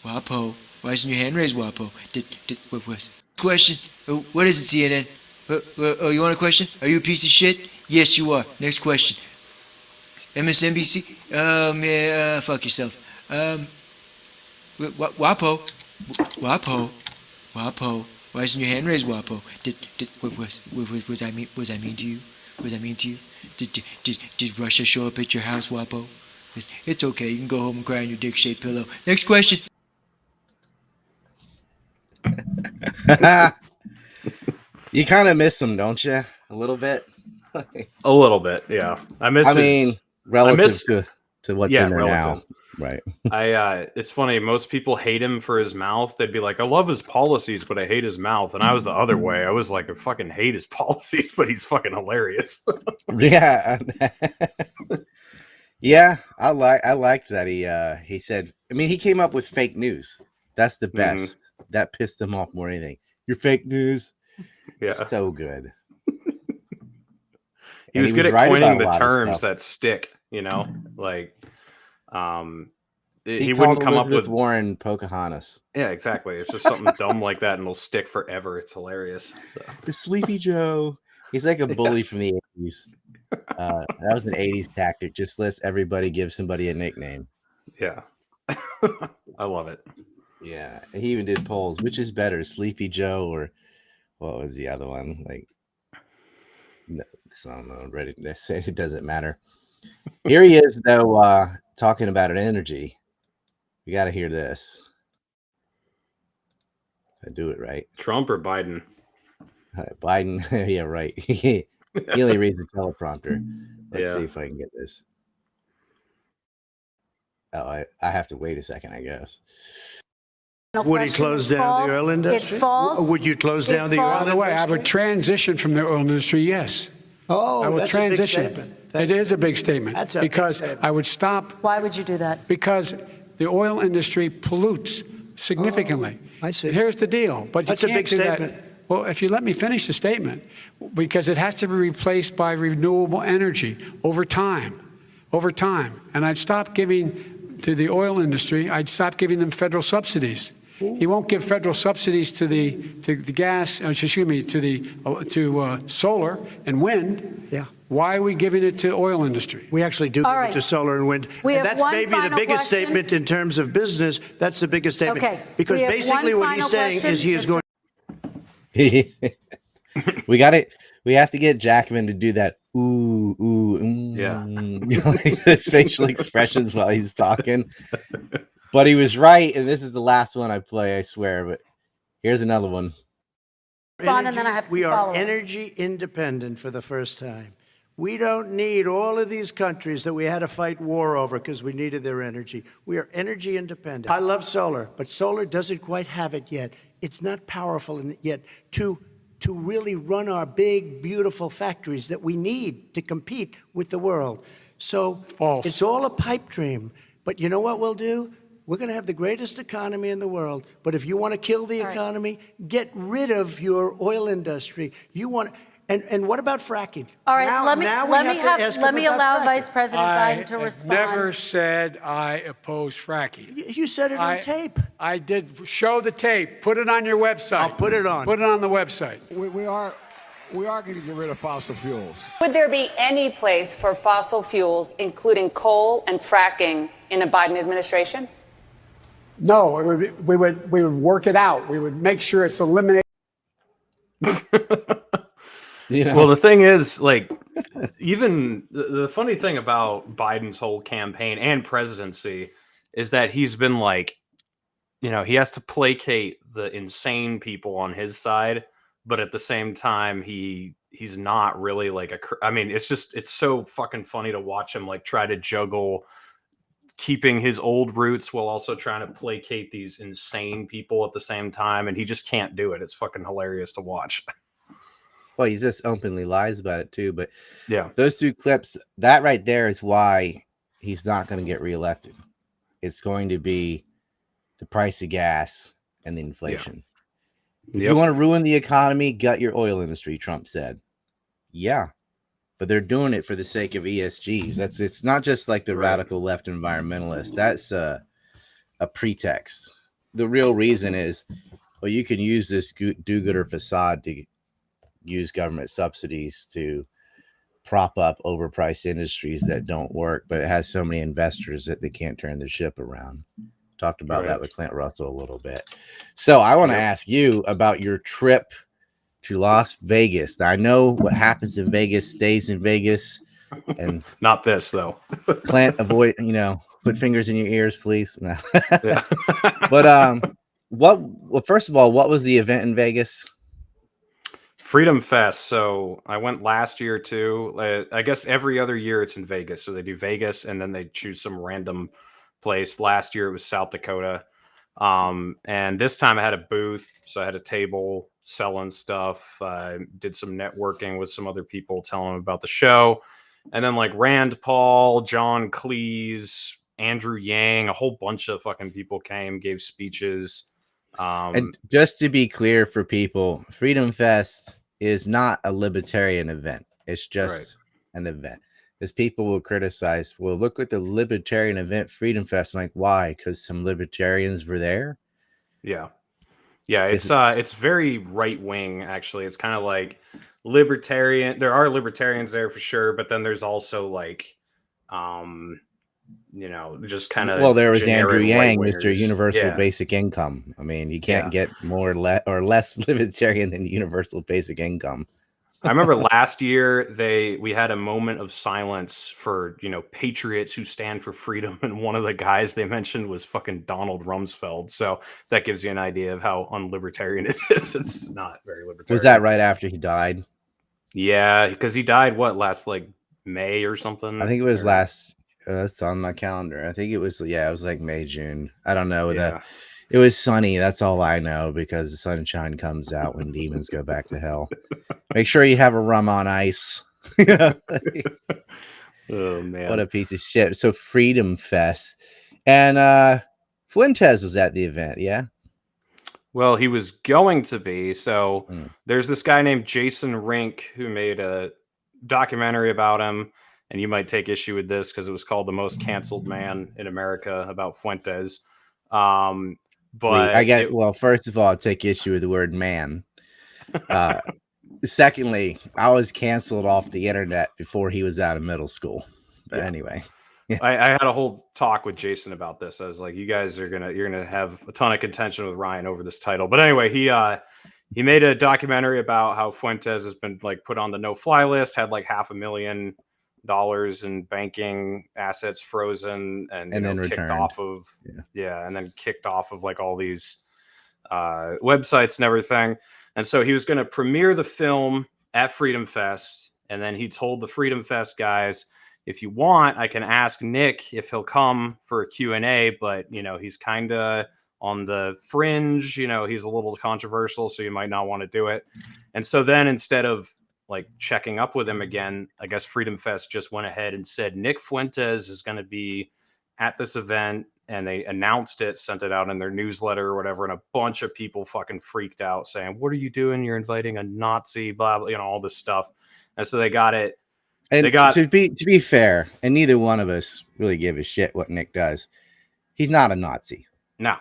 Wapo. Why isn't your hand raised, Wapo? What was question? Oh, what is it, CNN? Oh, you want a question? Are you a piece of shit? Yes, you are. Next question. MSNBC? Man, fuck yourself. Wapo. Wapo. Why isn't your hand raised, Wapo? Was I mean to you? Was I mean to you? Did Russia show up at your house, Wapo? It's okay. You can go home and cry on your dick-shaped pillow. Next question. You kind of miss him, don't you? A little bit. A little bit, yeah. I mean, relative to what's in there relative. now, right? It's funny. Most people hate him for his mouth. They'd be like, "I love his policies, but I hate his mouth." And I was the other way. I was like, "I fucking hate his policies, but he's fucking hilarious." Yeah, yeah. I liked that. He said. I mean, he came up with fake news. That's the best. Mm-hmm. That pissed him off more than anything. You're fake news. Yeah, so good. He was good at coining the terms that stick, like he wouldn't come up with Warren Pocahontas. Yeah, exactly. It's just something dumb like that, and it'll stick forever. It's hilarious. So. The Sleepy Joe. He's like a bully from the 80s. That was an 80s tactic. Just let everybody give somebody a nickname. Yeah. I love it. Yeah. He even did polls. Which is better, Sleepy Joe or what was the other one? Like, no, I don't know. Ready to say it doesn't matter. Here he is, though, talking about an energy. You got to hear this. I do it right. Trump or Biden? Biden. Yeah, right. He only reads the teleprompter. Let's see if I can get this. Oh, I have to wait a second, I guess. Would he close down the oil industry? Would you close down the oil industry? By the way, I would transition from the oil industry, yes. Oh, I would transition. A big statement. It is a big statement. That's a because big statement. I would stop. Why would you do that? Because the oil industry pollutes significantly. I see. And here's the deal. But that's you can't a big do statement. That. Well, if you let me finish the statement, because it has to be replaced by renewable energy over time. And I'd stop giving to the oil industry. I'd stop giving them federal subsidies. He won't give federal subsidies to the gas. Excuse me, to solar and wind. Yeah. Why are we giving it to oil industry? We actually do give it to solar and wind. And that's maybe the biggest statement in terms of business. That's the biggest statement. Okay. Because basically what he's saying is he is going. We got it. We have to get Jackman to do that. Ooh, yeah. His facial expressions while he's talking. But he was right, and this is the last one I play, I swear. But here's another one. We are energy independent for the first time. We don't need all of these countries that we had to fight war over because we needed their energy. We are energy independent. I love solar, but solar doesn't quite have it yet. It's not powerful yet to really run our big, beautiful factories that we need to compete with the world. So False. It's all a pipe dream. But you know what we'll do? We're going to have the greatest economy in the world. But if you want to kill the economy, get rid of your oil industry. You want, and what about fracking? All right, let me allow Vice President Biden to respond. I never said I oppose fracking. You said it on tape. I did. Show the tape. Put it on your website. I'll put it on. Put it on the website. We are going to get rid of fossil fuels. Would there be any place for fossil fuels, including coal and fracking, in a Biden administration? No, we would work it out. We would make sure it's eliminated. Well, the thing is, like, even the funny thing about Biden's whole campaign and presidency is that he's been like, he has to placate the insane people on his side, but at the same time, he's not really like it's so fucking funny to watch him like try to juggle keeping his old roots while also trying to placate these insane people at the same time, and he just can't do it. It's fucking hilarious to watch. Well, he just openly lies about it too. But yeah, those two clips, that right there is why he's not going to get reelected. It's going to be the price of gas and the inflation. Yeah. If you want to ruin the economy, gut your oil industry, Trump said. Yeah. But they're doing it for the sake of ESGs. It's not just like the radical left environmentalist. That's a pretext. the real reason is, well, you can use this do-gooder facade to use government subsidies to prop up overpriced industries that don't work, but it has so many investors that they can't turn the ship around. Talked about that with Clint Russell a little bit. So I want to ask you about your trip to Las Vegas. I know what happens in Vegas stays in Vegas, and not this though. Clint, avoid, put fingers in your ears, please. No. Yeah. But well, first of all, what was the event in Vegas? Freedom Fest. So I went last year too. I guess every other year it's in Vegas. So they do Vegas and then they choose some random place. Last year it was South Dakota. And this time I had a booth. So I had a table selling stuff. Did some networking with some other people, telling them about the show. And then like Rand Paul, John Cleese, Andrew Yang, a whole bunch of fucking people came, gave speeches. And just to be clear for people, Freedom Fest is not a libertarian event. It's just an event. Because people will criticize, well, look at the libertarian event, Freedom Fest. I'm like, why? Because some libertarians were there? Yeah. Yeah, it's very right wing, actually. It's kind of like libertarian. There are libertarians there for sure, but then there's also like just kind of, well, there was Andrew Yang, Mr. Universal Yeah. Basic Income. I mean, you can't get more or less libertarian than universal basic income. I remember last year we had a moment of silence for patriots who stand for freedom, and one of the guys they mentioned was fucking Donald Rumsfeld. So that gives you an idea of how unlibertarian it is. It's not very libertarian. Was that right after he died? Yeah, because he died last like May or something. I think it was last. That's on my calendar. I think it was it was like May, June. I don't know. Yeah. It was sunny. That's all I know, because the sunshine comes out when demons go back to hell. Make sure you have a rum on ice. Oh man, what a piece of shit. So Freedom Fest, and Fuentes was at the event. Yeah. Well, he was going to be. So there's this guy named Jason Rink who made a documentary about him, and you might take issue with this because it was called "The Most Canceled Man in America" about Fuentes. But well, first of all, I'll take issue with the word man. Secondly, I was canceled off the internet before he was out of middle school. But anyway, I had a whole talk with Jason about this. I was like, you guys you're gonna have a ton of contention with Ryan over this title. But anyway, he made a documentary about how Fuentes has been like put on the no-fly list, had like $500,000 in banking assets frozen, and then kicked returned off of and then kicked off of like all these websites and everything. And so he was going to premiere the film at Freedom Fest, and then he told the Freedom Fest guys, if you want, I can ask Nick if he'll come for a Q&A, but he's kind of on the fringe, he's a little controversial, so you might not want to do it. And so then instead of like checking up with him again, I guess Freedom Fest just went ahead and said Nick Fuentes is going to be at this event, and they announced it, sent it out in their newsletter or whatever, and a bunch of people fucking freaked out saying, what are you doing? You're inviting a Nazi, blah, blah, all this stuff. And so they got it. And to be fair, and neither one of us really give a shit what Nick does. He's not a Nazi. No.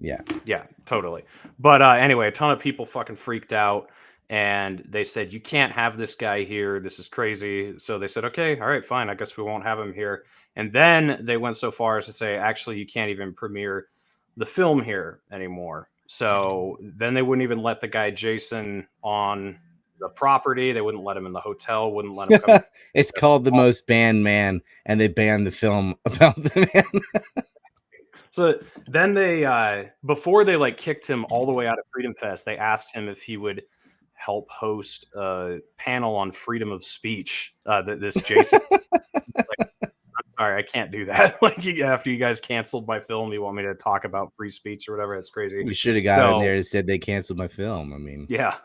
Yeah. Yeah, totally. But anyway, a ton of people fucking freaked out, and they said, you can't have this guy here. This is crazy. So they said, okay, all right, fine. I guess we won't have him here. And then they went so far as to say, actually, you can't even premiere the film here anymore. So then they wouldn't even let the guy Jason on the property. They wouldn't let him in the hotel, wouldn't let him come. It's called The Most Banned Man, and they banned the film about the man. So then they, before they like kicked him all the way out of Freedom Fest, they asked him if he would help host a panel on freedom of speech. This Jason, I'm sorry, I can't do that. Like after you guys canceled my film, you want me to talk about free speech or whatever? It's crazy. We should have got in there and said they canceled my film. I mean, yeah.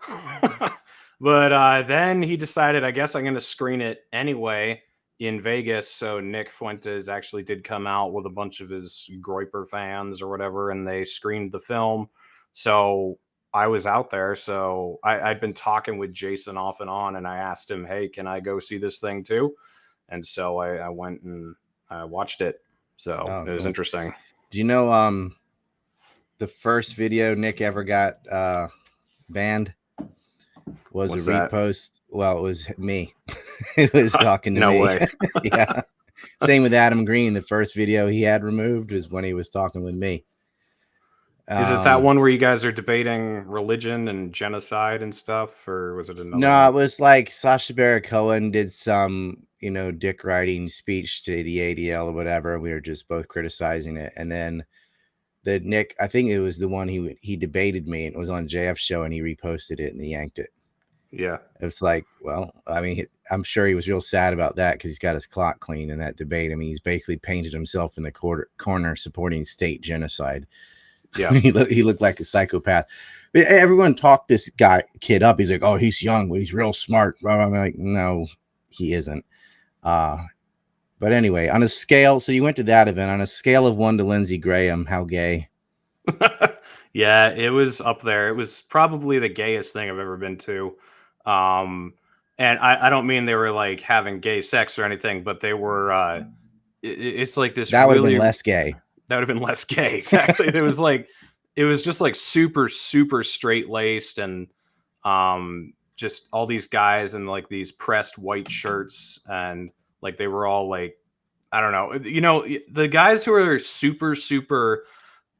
But then he decided, I guess I'm going to screen it anyway in Vegas. So Nick Fuentes actually did come out with a bunch of his Groyper fans or whatever, and they screened the film. So I was out there. So I'd been talking with Jason off and on, and I asked him, hey, can I go see this thing too? And so I went and I watched it. So it was interesting. Do you know the first video Nick ever got banned was What's a repost. Well, it was me. It was talking to no me. way. Yeah. Same with Adam Green. The first video he had removed was when he was talking with me. Is it that one where you guys are debating religion and genocide and stuff, or was it another? No, one? it was like Sacha Baron Cohen did some, dick riding speech to the ADL or whatever. We were just both criticizing it, and then the Nick, I think it was the one he debated me, and it was on JF's show, and he reposted it and he yanked it. Yeah, it's like, well, I mean, I'm sure he was real sad about that because he's got his clock clean in that debate. I mean, he's basically painted himself in the corner supporting state genocide. Yeah, he looked like a psychopath. But everyone talked this kid up. He's like, oh, he's young, but he's real smart. I'm like, no, he isn't. But anyway, on a scale, so you went to that event, on a scale of 1 to Lindsey Graham, how gay? Yeah, it was up there. It was probably the gayest thing I've ever been to. And I don't mean they were like having gay sex or anything, but they were. It's like this. That would have been less gay. That would have been less gay. Exactly. It was just like super, super straight laced and just all these guys in like these pressed white shirts and like they were all like, I don't know, the guys who are super, super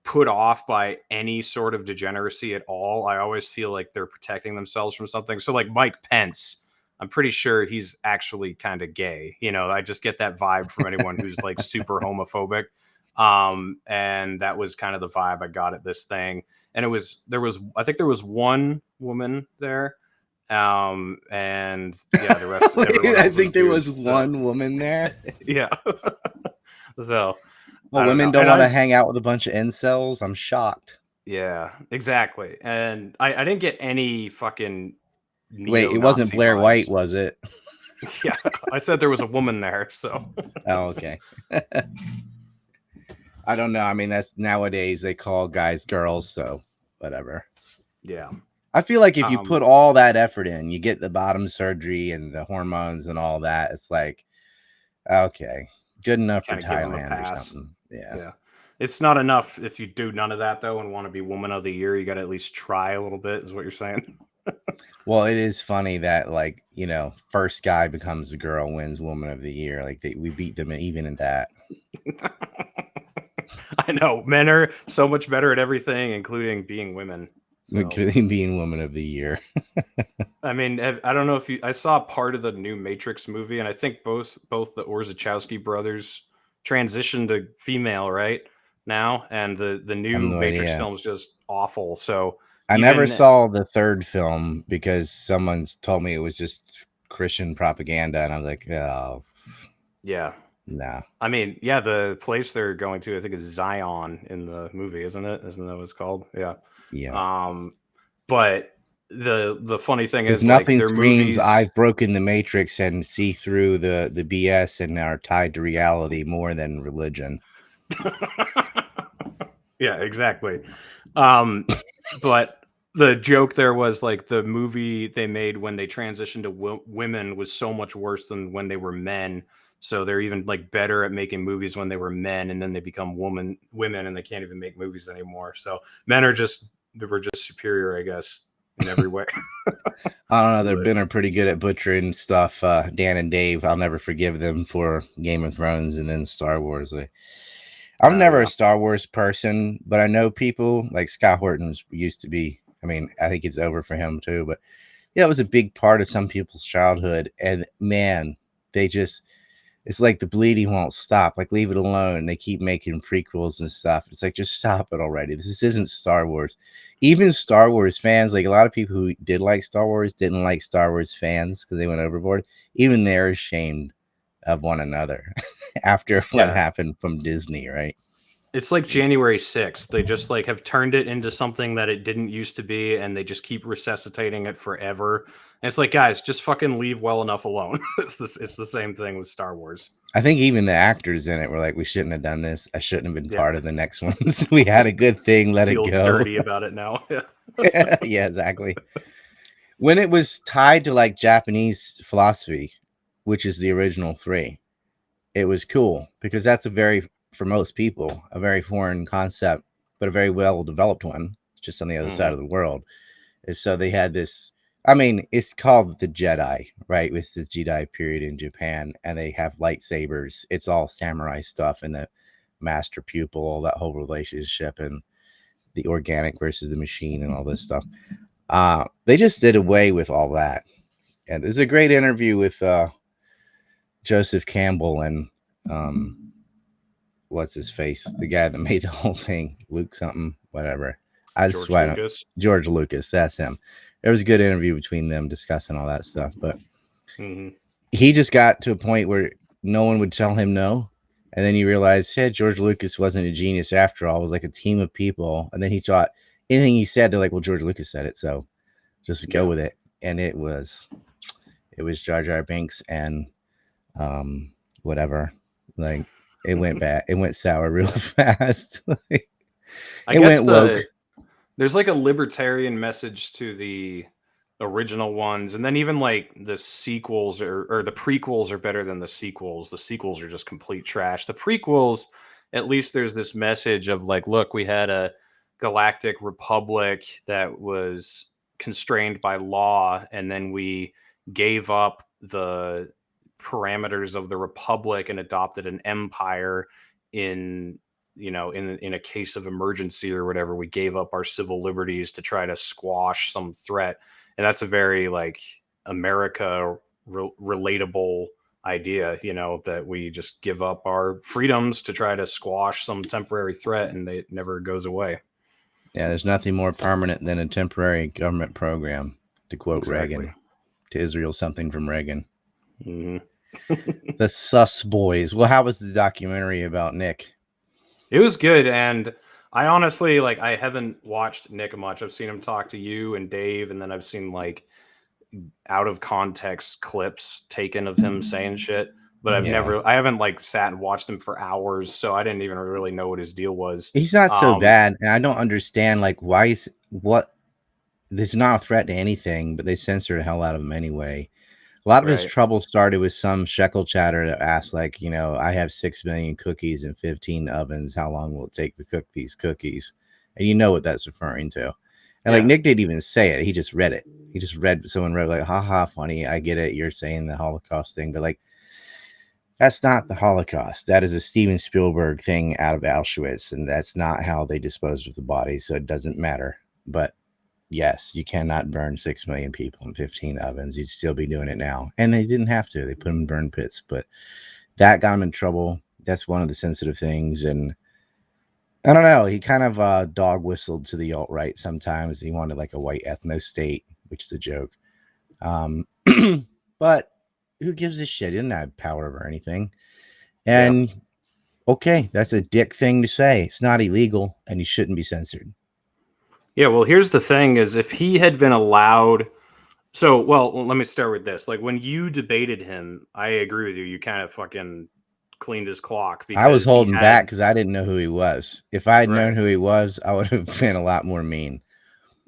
put off by any sort of degeneracy at all, I always feel like they're protecting themselves from something. So like Mike Pence, I'm pretty sure he's actually kind of gay. I just get that vibe from anyone who's like super homophobic. And that was kind of the vibe I got at this thing. And I think there was one woman there. And yeah, the rest. I think there was one woman there. Yeah. So, well, women don't want to hang out with a bunch of incels. I'm shocked. Yeah, exactly. And I didn't get any fucking. Wait, it wasn't Blair White, was it? Yeah, I said there was a woman there. So. Oh, okay. I don't know. I mean, that's nowadays they call guys girls, so whatever. Yeah. I feel like if you put all that effort in, you get the bottom surgery and the hormones and all that. It's like, okay, good enough for Thailand or something. Yeah. It's not enough if you do none of that though and want to be woman of the year. You got to at least try a little bit, is what you're saying. Well, it is funny that first guy becomes the girl, wins woman of the year. Like we beat them even in that. I know men are so much better at everything, including being women. So. Including being woman of the year. I mean, I don't know if I saw part of the new Matrix movie, and I think both the Orzechowski brothers transitioned to female right now, and the new Matrix film is just awful. So I never saw the third film because someone's told me it was just Christian propaganda, and I was like, oh, yeah. No. I mean, yeah, the place they're going to, I think, is Zion in the movie, isn't it? Isn't that what it's called? Yeah. Yeah. But the funny thing is, nothing like, screams I've broken the Matrix and see through the BS and are tied to reality more than religion. Yeah, exactly. But the joke there was like the movie they made when they transitioned to women was so much worse than when they were men. So they're even like better at making movies when they were men, and then they become women, and they can't even make movies anymore. So men were just superior, I guess, in every way. I don't know. They've been pretty good at butchering stuff. Dan and Dave, I'll never forgive them for Game of Thrones and then Star Wars. I'm never a Star Wars person, but I know people like Scott Horton used to be. I mean, I think it's over for him too, but yeah, it was a big part of some people's childhood. And man, it's like the bleeding won't stop. Like, leave it alone. They keep making prequels and stuff. It's like, just stop it already. This isn't Star Wars. Even Star Wars fans, like a lot of people who did like Star Wars didn't like Star Wars fans because they went overboard. Even they're ashamed of one another after what happened from Disney, right? It's like January 6th. They just like have turned it into something that it didn't used to be, and they just keep resuscitating it forever. And it's like, guys, just fucking leave well enough alone. It's the same thing with Star Wars. I think even the actors in it were like, we shouldn't have done this. I shouldn't have been part of the next ones. We had a good thing. Let it go. Dirty about it now. Yeah, exactly. When it was tied to like Japanese philosophy, which is the original 3, it was cool because that's for most people, a very foreign concept but a very well developed one, just on the other side of the world. And so they had this. I mean, it's called the Jedi, right? It's the Jedi period in Japan, and they have lightsabers. It's all samurai stuff, and the master pupil, that whole relationship, and the organic versus the machine, and all this stuff. They just did away with all that. And there's a great interview with Joseph Campbell and what's his face, the guy that made the whole thing, Luke something, whatever. George Lucas, that's him. There was a good interview between them discussing all that stuff, but he just got to a point where no one would tell him no. And then you realize, hey, George Lucas wasn't a genius after all. It was like a team of people. And then he thought anything he said, they're like, well, George Lucas said it, so just go with it. And it was Jar Jar Binks and whatever. Like, it went bad. It went sour real fast. I guess woke. There's like a libertarian message to the original ones, and then even like the sequels or the prequels are better than the sequels. The sequels are just complete trash. The prequels, at least there's this message of like, look, we had a galactic republic that was constrained by law, and then we gave up the parameters of the republic and adopted an empire in a case of emergency or whatever. We gave up our civil liberties to try to squash some threat. And that's a very like America relatable idea, that we just give up our freedoms to try to squash some temporary threat, and it never goes away. Yeah, there's nothing more permanent than a temporary government program, to quote Reagan, to Israel, something from Reagan. The Sus Boys. Well, how was the documentary about Nick? It was good, and I honestly, like, I haven't watched Nick much. I've seen him talk to you and Dave, and then I've seen like out of context clips taken of him saying shit. But I haven't like sat and watched him for hours, so I didn't even really know what his deal was. He's not so bad, and I don't understand like why this is not a threat to anything, but they censor the hell out of him anyway. A lot of his trouble started with some Shekelchatter that asked, like, I have 6 million cookies in 15 ovens. How long will it take to cook these cookies? And you know what that's referring to. And like Nick didn't even say it. He just read it. He just read, someone wrote like, haha, funny. I get it. You're saying the Holocaust thing, but like, that's not the Holocaust. That is a Steven Spielberg thing out of Auschwitz. And that's not how they disposed of the bodies. So it doesn't matter. But yes, you cannot burn 6 million people in 15 ovens. You'd still be doing it now. And they didn't have to. They put them in burn pits. But that got him in trouble. That's one of the sensitive things. And I don't know. He kind of dog whistled to the alt-right sometimes. He wanted like a white ethno state, which is a joke. But who gives a shit? He didn't have power over anything. And okay, that's a dick thing to say. It's not illegal, and he shouldn't be censored. Yeah, well, here's the thing is if he had been allowed... So, well, let me start with this. Like, when you debated him, I agree with you. You kind of fucking cleaned his clock. I was holding back because I didn't know who he was. If I had known who he was, I would have been a lot more mean.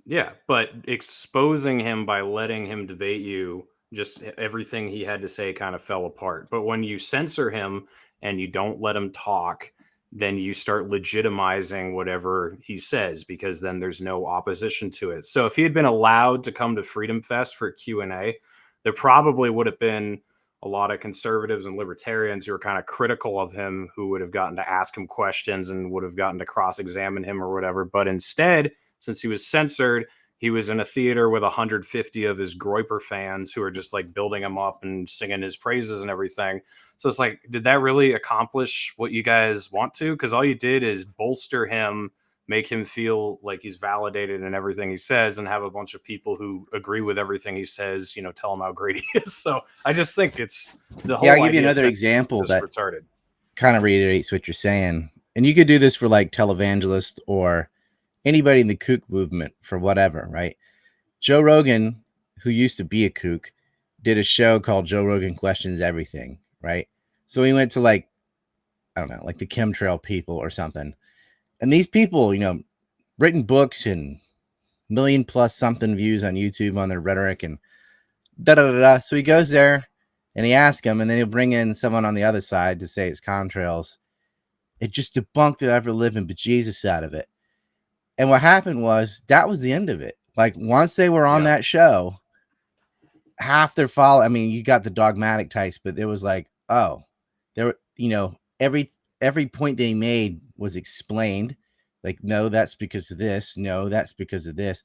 Yeah, but exposing him by letting him debate you, just everything he had to say kind of fell apart. But when you censor him and you don't let him talk, then you start legitimizing whatever he says, because then there's no opposition to it. So if he had been allowed to come to Freedom Fest for Q&A, there probably would have been a lot of conservatives and libertarians who were kind of critical of him, who would have gotten to ask him questions and would have gotten to cross-examine him or whatever. But instead, since he was censored, he was in a theater with 150 of his Groyper fans who are just like building him up and singing his praises and everything. So it's like, did that really accomplish what you guys want to? Because all you did is bolster him, make him feel like he's validated in everything he says, and have a bunch of people who agree with everything he says, tell him how great he is. So I just think it's the whole... I'll give you another example that retarded. Kind of reiterates what you're saying. And you could do this for like televangelists or anybody in the kook movement for whatever, right? Joe Rogan, who used to be a kook, did a show called Joe Rogan Questions Everything, right? So he went to like, I don't know, like the chemtrail people or something. And these people, written books and 1 million+ something views on YouTube on their rhetoric and da-da-da-da. So he goes there and he asks them, and then he'll bring in someone on the other side to say it's contrails. It just debunked the ever living bejesus out of it. And what happened was that was the end of it. Like once they were on that show, half their follow. I mean, you got the dogmatic types, but it was like, oh, there, every point they made was explained. Like, no, that's because of this. No, that's because of this.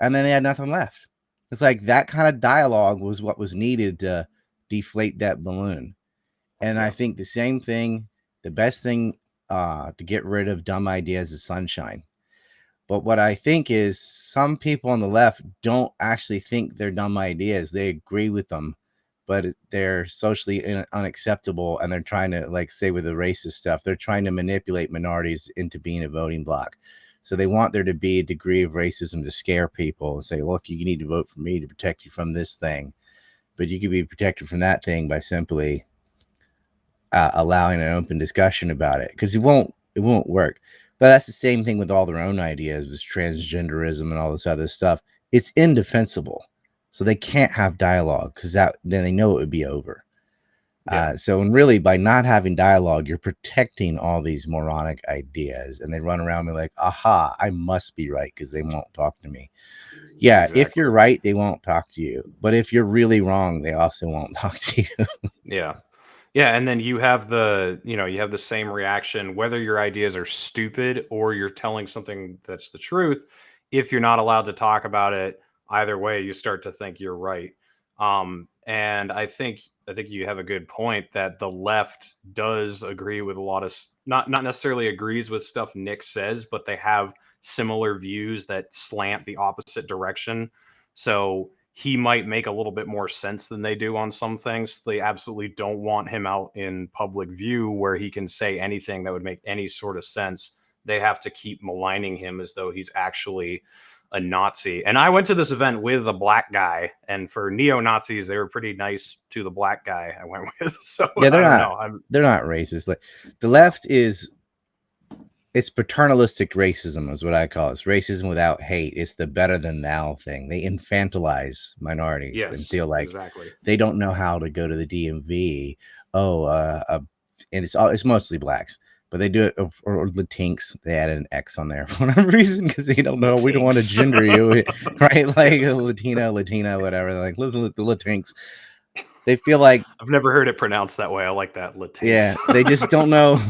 And then they had nothing left. It's like that kind of dialogue was what was needed to deflate that balloon. And I think the same thing, the best thing to get rid of dumb ideas is sunshine. But what I think is some people on the left don't actually think they're dumb ideas. They agree with them, but they're socially unacceptable. And they're trying to, like, say with the racist stuff, they're trying to manipulate minorities into being a voting bloc. So they want there to be a degree of racism to scare people and say, look, you need to vote for me to protect you from this thing. But you can be protected from that thing by simply allowing an open discussion about it, because it won't work. But that's the same thing with all their own ideas, with transgenderism and all this other stuff. It's indefensible, so they can't have dialogue, because then they know it would be over. So, and really, by not having dialogue, you're protecting all these moronic ideas, and they run around me like, aha, I must be right because they won't talk to me. Yeah, exactly. If you're right, they won't talk to you. But if you're really wrong, they also won't talk to you. Yeah, and then you have the same reaction, whether your ideas are stupid or you're telling something that's the truth. If you're not allowed to talk about it, either way, you start to think you're right. And I think you have a good point that the left does agree with a lot of, not necessarily agrees with stuff Nick says, but they have similar views that slant the opposite direction. So he might make a little bit more sense than they do on some things. They absolutely don't want him out in public view where he can say anything that would make any sort of sense. They have to keep maligning him as though he's actually a Nazi. And I went to this event with a black guy, and for neo-Nazis, they were pretty nice to the black guy I went with. So yeah, they're not racist. Like, the left is, it's paternalistic racism is what I call it. It's racism without hate. It's the better than thou thing. They infantilize minorities and feel like they don't know how to go to the DMV. And it's mostly blacks, but they do it, or Latinx. They added an X on there for whatever reason, because they don't know. Latinx. We don't want to gender you, right? Like Latino, whatever. They're like the Latinx. They feel like, I've never heard it pronounced that way. I like that, Latinx. Yeah, they just don't know.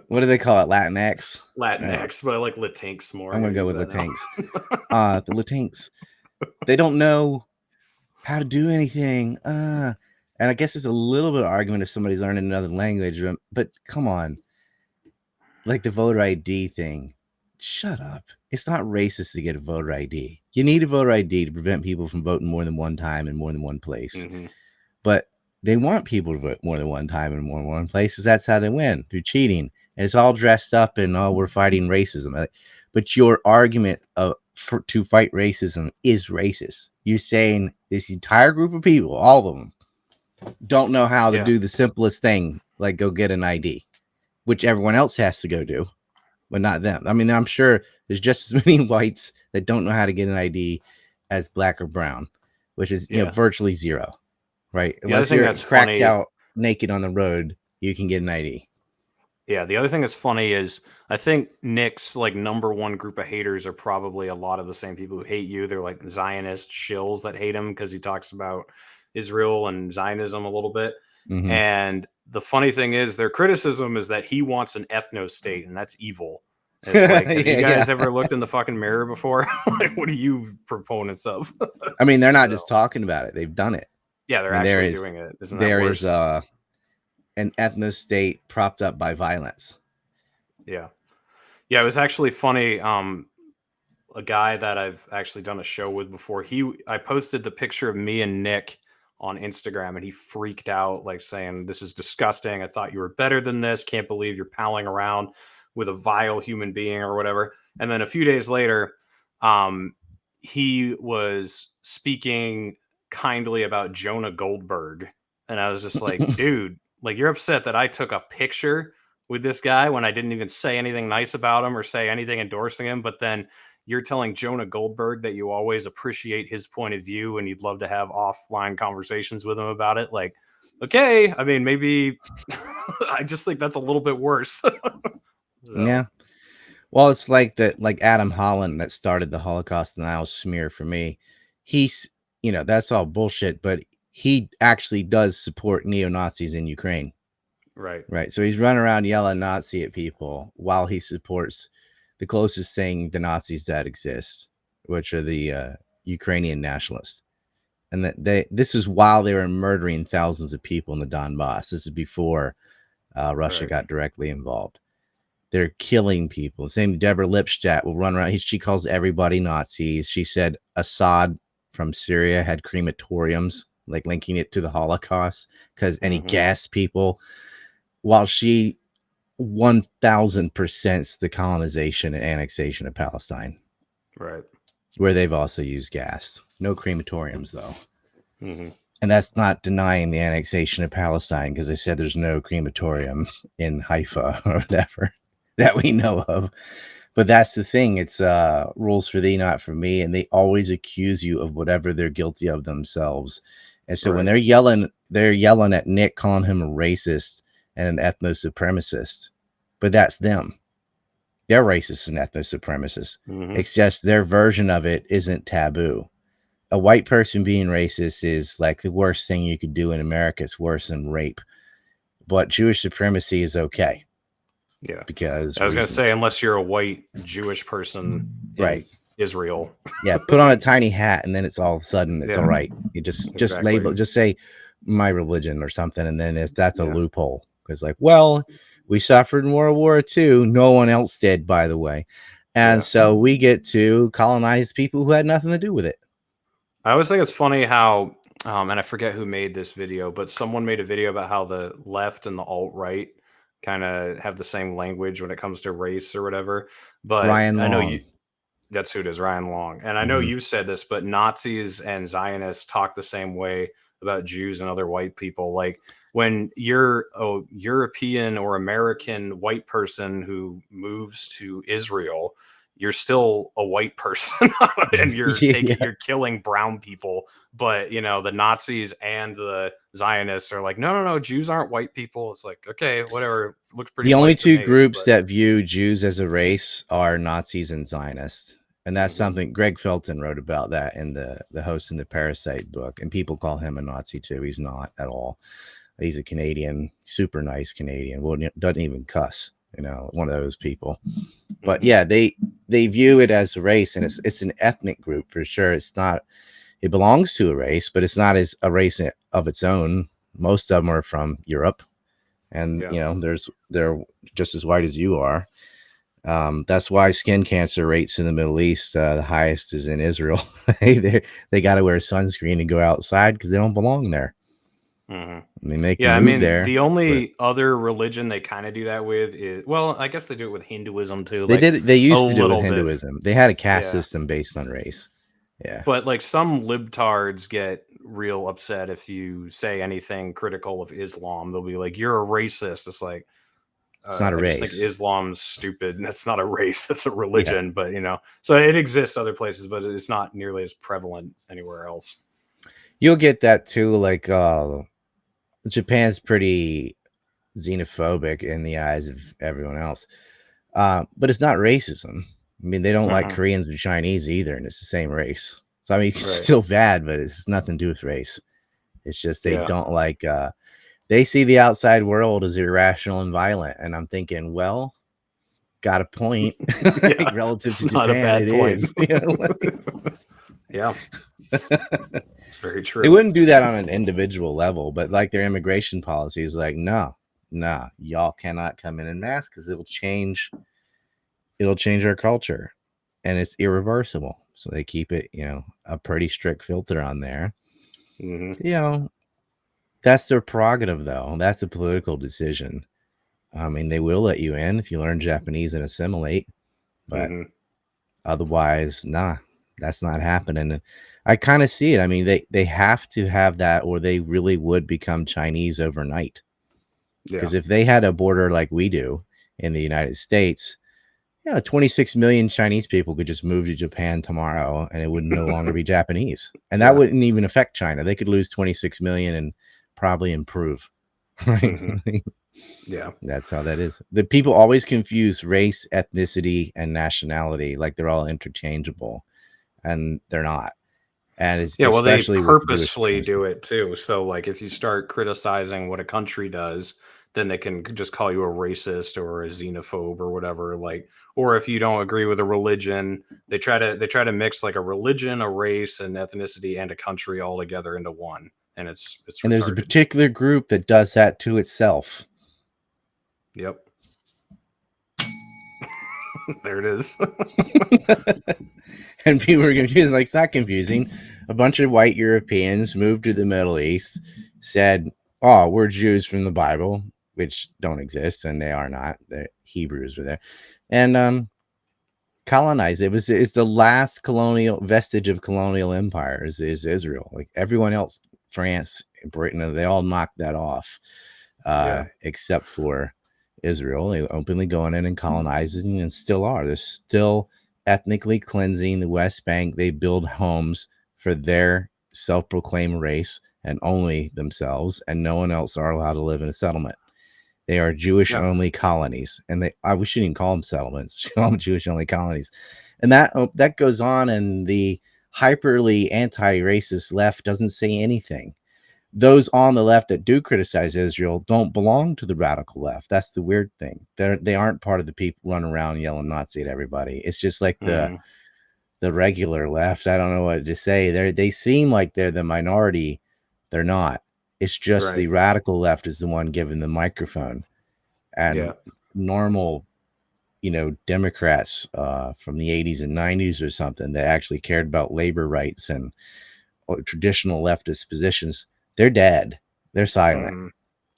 What do they call it? Latinx? Latinx, but I like Latinx more. I'm going to go with Latinx. The Latinx. They don't know how to do anything. And I guess it's a little bit of argument if somebody's learning another language. But come on. Like the voter ID thing. Shut up. It's not racist to get a voter ID. You need a voter ID to prevent people from voting more than one time in more than one place. Mm-hmm. But they want people to vote more than one time in more than one place, because that's how they win, through cheating. And it's all dressed up and, oh, we're fighting racism. But your argument to fight racism is racist. You're saying this entire group of people, all of them, don't know how to do the simplest thing, like go get an ID, which everyone else has to go do, but not them. I mean, I'm sure there's just as many whites that don't know how to get an ID as black or brown, which is virtually zero, right? Unless you're cracked out naked on the road, you can get an ID. Yeah, the other thing that's funny is I think Nick's like number one group of haters are probably a lot of the same people who hate you. They're like Zionist shills that hate him because he talks about Israel and Zionism a little bit. Mm-hmm. And the funny thing is, their criticism is that he wants an ethno state, and that's evil. It's like, have you guys ever looked in the fucking mirror before? Like, what are you proponents of? I mean, they're not just talking about it; they've done it. Yeah, they're actually doing it. Isn't that worse? There is an ethno state propped up by violence. Yeah, it was actually funny. A guy that I've actually done a show with before, I posted the picture of me and Nick on Instagram, and he freaked out, like saying, "This is disgusting. I thought you were better than this. Can't believe you're palling around with a vile human being," or whatever. And then a few days later, he was speaking kindly about Jonah Goldberg, and I was just like, dude, like, you're upset that I took a picture with this guy when I didn't even say anything nice about him or say anything endorsing him, but then you're telling Jonah Goldberg that you always appreciate his point of view and you'd love to have offline conversations with him about it. Like, okay, I mean, maybe I just think that's a little bit worse. So. Yeah. Well, it's like that, like Adam Holland that started the Holocaust denial smear for me. He's, that's all bullshit, but he actually does support neo-Nazis in Ukraine. Right. Right. So he's running around yelling Nazi at people while he supports the closest thing to Nazis that exists, which are the Ukrainian nationalists. And that this is while they were murdering thousands of people in the Donbass. This is before Russia got directly involved. They're killing people. Same Deborah Lipstadt will run around. She calls everybody Nazis. She said Assad from Syria had crematoriums, like linking it to the Holocaust, and he gassed people. While she 1000% the colonization and annexation of Palestine. Right. Where they've also used gas. No crematoriums, though. Mm-hmm. And that's not denying the annexation of Palestine, because they said there's no crematorium in Haifa or whatever that we know of. But that's the thing. It's rules for thee, not for me. And they always accuse you of whatever they're guilty of themselves. And so when they're yelling at Nick, calling him a racist and an ethno-supremacist, but that's them. They're racist and ethno-supremacists. It's just their version of it isn't taboo. A white person being racist is like the worst thing you could do in America. It's worse than rape. But Jewish supremacy is okay. Yeah. Because I was going to say, unless you're a white Jewish person in Israel. Yeah, put on a tiny hat and then it's all of a sudden it's all right. You just label, just say my religion or something, and then that's a loophole. It's like, well, we suffered in World War II. No one else did, by the way. And so we get to colonize people who had nothing to do with it. I always think it's funny how, and I forget who made this video, but someone made a video about how the left and the alt-right kind of have the same language when it comes to race or whatever. But Ryan I know Long. That's who it is, Ryan Long. And I know you said this, but Nazis and Zionists talk the same way about Jews and other white people. Like when you're a European or American white person who moves to Israel, you're still a white person and you're you're killing brown people. But the Nazis and the Zionists are like, no, Jews aren't white people. It's like, okay, whatever. Looks pretty. The only two groups that view Jews as a race are Nazis and Zionists. And that's something Greg Felton wrote about that in the Host and the Parasite book. And people call him a Nazi too. He's not at all. He's a Canadian, super nice Canadian. Well, doesn't even cuss, one of those people. But yeah, they view it as a race, and it's an ethnic group for sure. It's not, it belongs to a race, but it's not as a race of its own. Most of them are from Europe, and they're just as white as you are. That's why skin cancer rates in the Middle East, the highest is in Israel. They got to wear sunscreen and go outside because they don't belong there. I mean, they can move there. The only other religion they kind of do that with is, well, I guess they do it with Hinduism too. They used to do it with Hinduism. They had a caste system based on race. Yeah. But like some libtards get real upset if you say anything critical of Islam. They'll be like, you're a racist. It's like, it's not a race. I just think Islam's stupid. And that's not a race. That's a religion. Yeah. But, so it exists other places, but it's not nearly as prevalent anywhere else. You'll get that too. Like Japan's pretty xenophobic in the eyes of everyone else. But it's not racism. I mean, they don't like Koreans or Chinese either. And it's the same race. So, I mean, it's still bad, but it's nothing to do with race. It's just they don't like... they see the outside world as irrational and violent, and I'm thinking, well, got a point. Relative to Japan, it is. Yeah, it's very true. They wouldn't do that on an individual level, but like their immigration policy is like, no, y'all cannot come in mass because it'll change our culture, and it's irreversible. So they keep it, a pretty strict filter on there. That's their prerogative, though. That's a political decision. I mean, they will let you in if you learn Japanese and assimilate, but otherwise, nah, that's not happening. I kind of see it. I mean, they have to have that, or they really would become Chinese overnight. Because if they had a border like we do in the United States, 26 million Chinese people could just move to Japan tomorrow, and it would no longer be Japanese. And that wouldn't even affect China. They could lose 26 million and probably improve. Right? Yeah. That's how that is. The people always confuse race, ethnicity, and nationality like they're all interchangeable, and they're not. And it's Yeah, well, they especially with the Jewish purposefully community. do it too. So, like, if you start criticizing what a country does, then they can just call you a racist or a xenophobe or whatever. Like, or if you don't agree with a religion, they try to mix like a religion, a race, and ethnicity, and a country all together into one, and it's And there's a retarded. particular group that does that to itself. Yep. There it is. And people are confused. Like, it's not confusing. A bunch of white Europeans moved to the Middle East, said, "Oh, we're Jews from the Bible," which don't exist, and they are not. The Hebrews were there, and colonized. It's the last colonial vestige of colonial empires is Israel. Like everyone else, France, Britain, they all knocked that off, except for Israel. They openly going in and colonizing, and still are. They're still ethnically cleansing the West Bank. They build homes for their self-proclaimed race and only themselves, and no one else are allowed to live in a settlement. They are Jewish-only colonies, and we shouldn't even call them settlements. Call them Jewish-only colonies, and that goes on. And the hyperly anti-racist left doesn't say anything. Those on the left that do criticize Israel don't belong to the radical left. That's the weird thing. They aren't part of the people running around yelling Nazi at everybody. It's just like the regular left. I don't know what to say. They seem like they're the minority. They're not. It's just the radical left is the one giving the microphone, and normal, Democrats from the 80s and 90s or something that actually cared about labor rights and traditional leftist positions, they're dead. They're silent.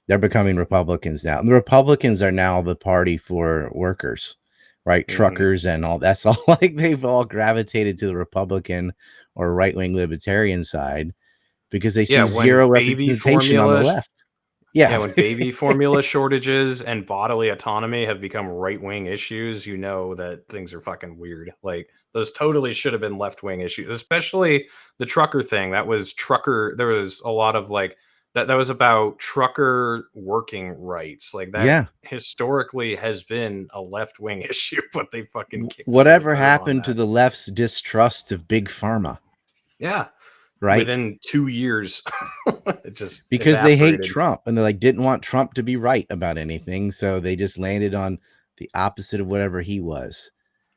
They're becoming Republicans now. And the Republicans are now the party for workers, right? Truckers and all. That's all. Like they've all gravitated to the Republican or right-wing libertarian side because they see zero representation on the left. Yeah, when baby formula shortages and bodily autonomy have become right-wing issues, you know that things are fucking weird. Like those totally should have been left-wing issues, especially the trucker thing. That was trucker. There was a lot of like that was about trucker working rights. Like that historically has been a left-wing issue, but they fucking kicked whatever happened to the left's distrust of big pharma. Yeah. Right. Within 2 years, it just because they hate Trump and they didn't want Trump to be right about anything. So they just landed on the opposite of whatever he was.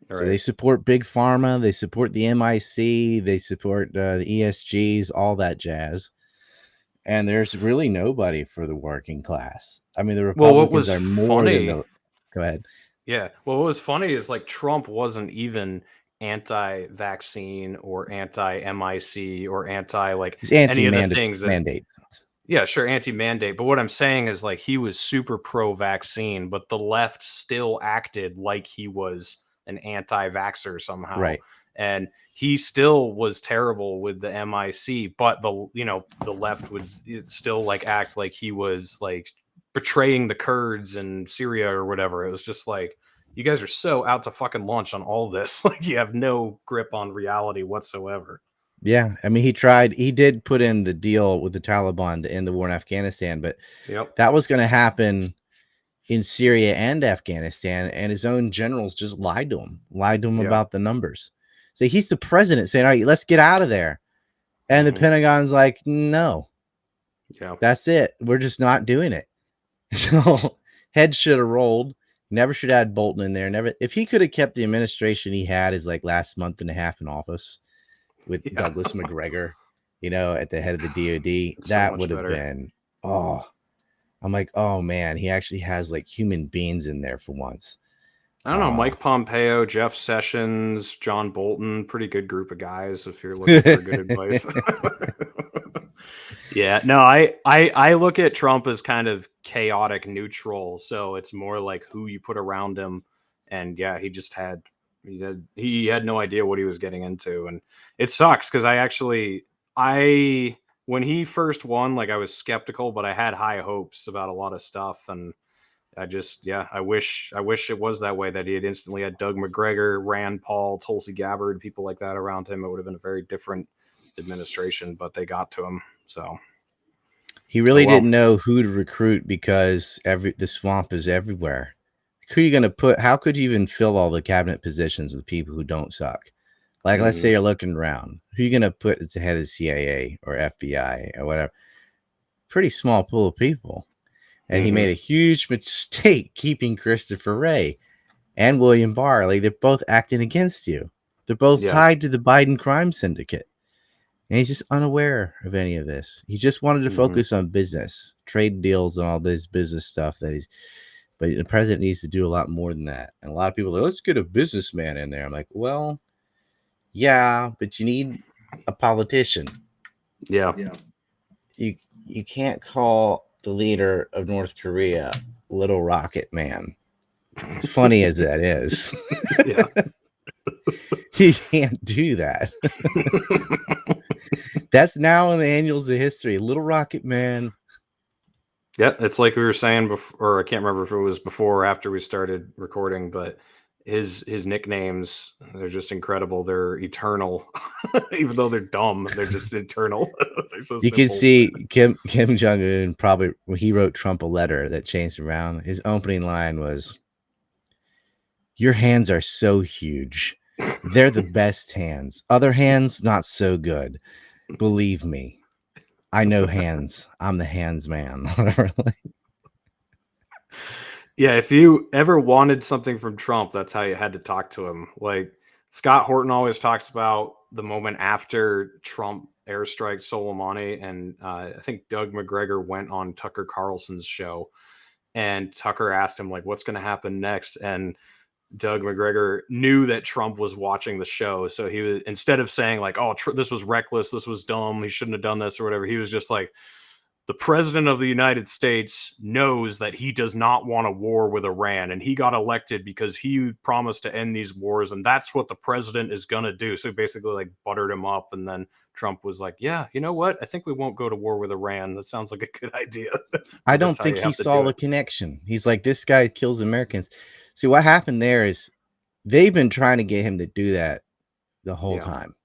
Right. So they support big pharma. They support the MIC. They support the ESGs, all that jazz. And there's really nobody for the working class. I mean, the Republicans are more than the. Go ahead. Yeah. Well, what was funny is like Trump wasn't even anti-vaccine or anti-MIC or any of the things that mandates. Yeah, sure, anti-mandate. But what I'm saying is like he was super pro-vaccine, but the left still acted like he was an anti-vaxxer somehow. Right. And he still was terrible with the MIC, but the left would still like act like he was like betraying the Kurds in Syria or whatever. It was just like, you guys are so out to fucking lunch on all this. Like you have no grip on reality whatsoever. Yeah. I mean, he did put in the deal with the Taliban to end the war in Afghanistan, but that was going to happen in Syria and Afghanistan. And his own generals just lied to him about the numbers. So he's the president saying, all right, let's get out of there. And the Pentagon's like, no, that's it. We're just not doing it. So heads should have rolled. Never should have had Bolton in there. Never. If he could have kept the administration he had his like last month and a half in office with Douglas McGregor, at the head of the DOD, that would have been, I'm like, oh man, he actually has like human beings in there for once. I don't know, Mike Pompeo, Jeff Sessions, John Bolton, pretty good group of guys if you're looking for good advice. Yeah, no, I look at Trump as kind of chaotic neutral, so it's more like who you put around him, and yeah, he had no idea what he was getting into, and it sucks because when he first won, like I was skeptical, but I had high hopes about a lot of stuff, and I wish it was that way, that he had instantly had Doug McGregor, Rand Paul, Tulsi Gabbard, people like that around him. It would have been a very different administration, but they got to him. So He really didn't know who to recruit because the swamp is everywhere. Who are you going to put? How could you even fill all the cabinet positions with people who don't suck? Like, let's say you're looking around. Who are you going to put as the head of the CIA or FBI or whatever? Pretty small pool of people. And he made a huge mistake keeping Christopher Wray and William Barr. Like, they're both acting against you. They're both tied to the Biden crime syndicate. And he's just unaware of any of this. He just wanted to focus on business, trade deals, and all this business stuff but the president needs to do a lot more than that. And a lot of people are like, let's get a businessman in there. I'm like, well, yeah, but you need a politician. Yeah. You can't call the leader of North Korea Little Rocket Man. As funny as that is. Yeah. You can't do that. That's now in the annals of history. Little Rocket Man. Yeah, it's like we were saying before, or I can't remember if it was before or after we started recording, but his nicknames, they're just incredible. They're eternal. Even though they're dumb, they're just eternal. They're so you can simple. see Kim Jong-un probably, when he wrote Trump a letter that changed around, his opening line was, "Your hands are so huge. They're the best hands. Other hands, not so good. Believe me. I know hands. I'm the hands man." Whatever. Yeah, if you ever wanted something from Trump, that's how you had to talk to him. Like Scott Horton always talks about the moment after Trump airstrikes Soleimani, and I think Doug McGregor went on Tucker Carlson's show, and Tucker asked him like, "What's going to happen next?" And Doug McGregor knew that Trump was watching the show, so he was, instead of saying like, "Oh, this was reckless, this was dumb, he shouldn't have done this" or whatever, he was just like, the president of the United States knows that he does not want a war with Iran, and he got elected because he promised to end these wars, and that's what the president is going to do. So basically like buttered him up, and then Trump was like, yeah, you know what? I think we won't go to war with Iran. That sounds like a good idea. I don't think he saw the connection. He's like, this guy kills Americans. See, what happened there is they've been trying to get him to do that the whole time.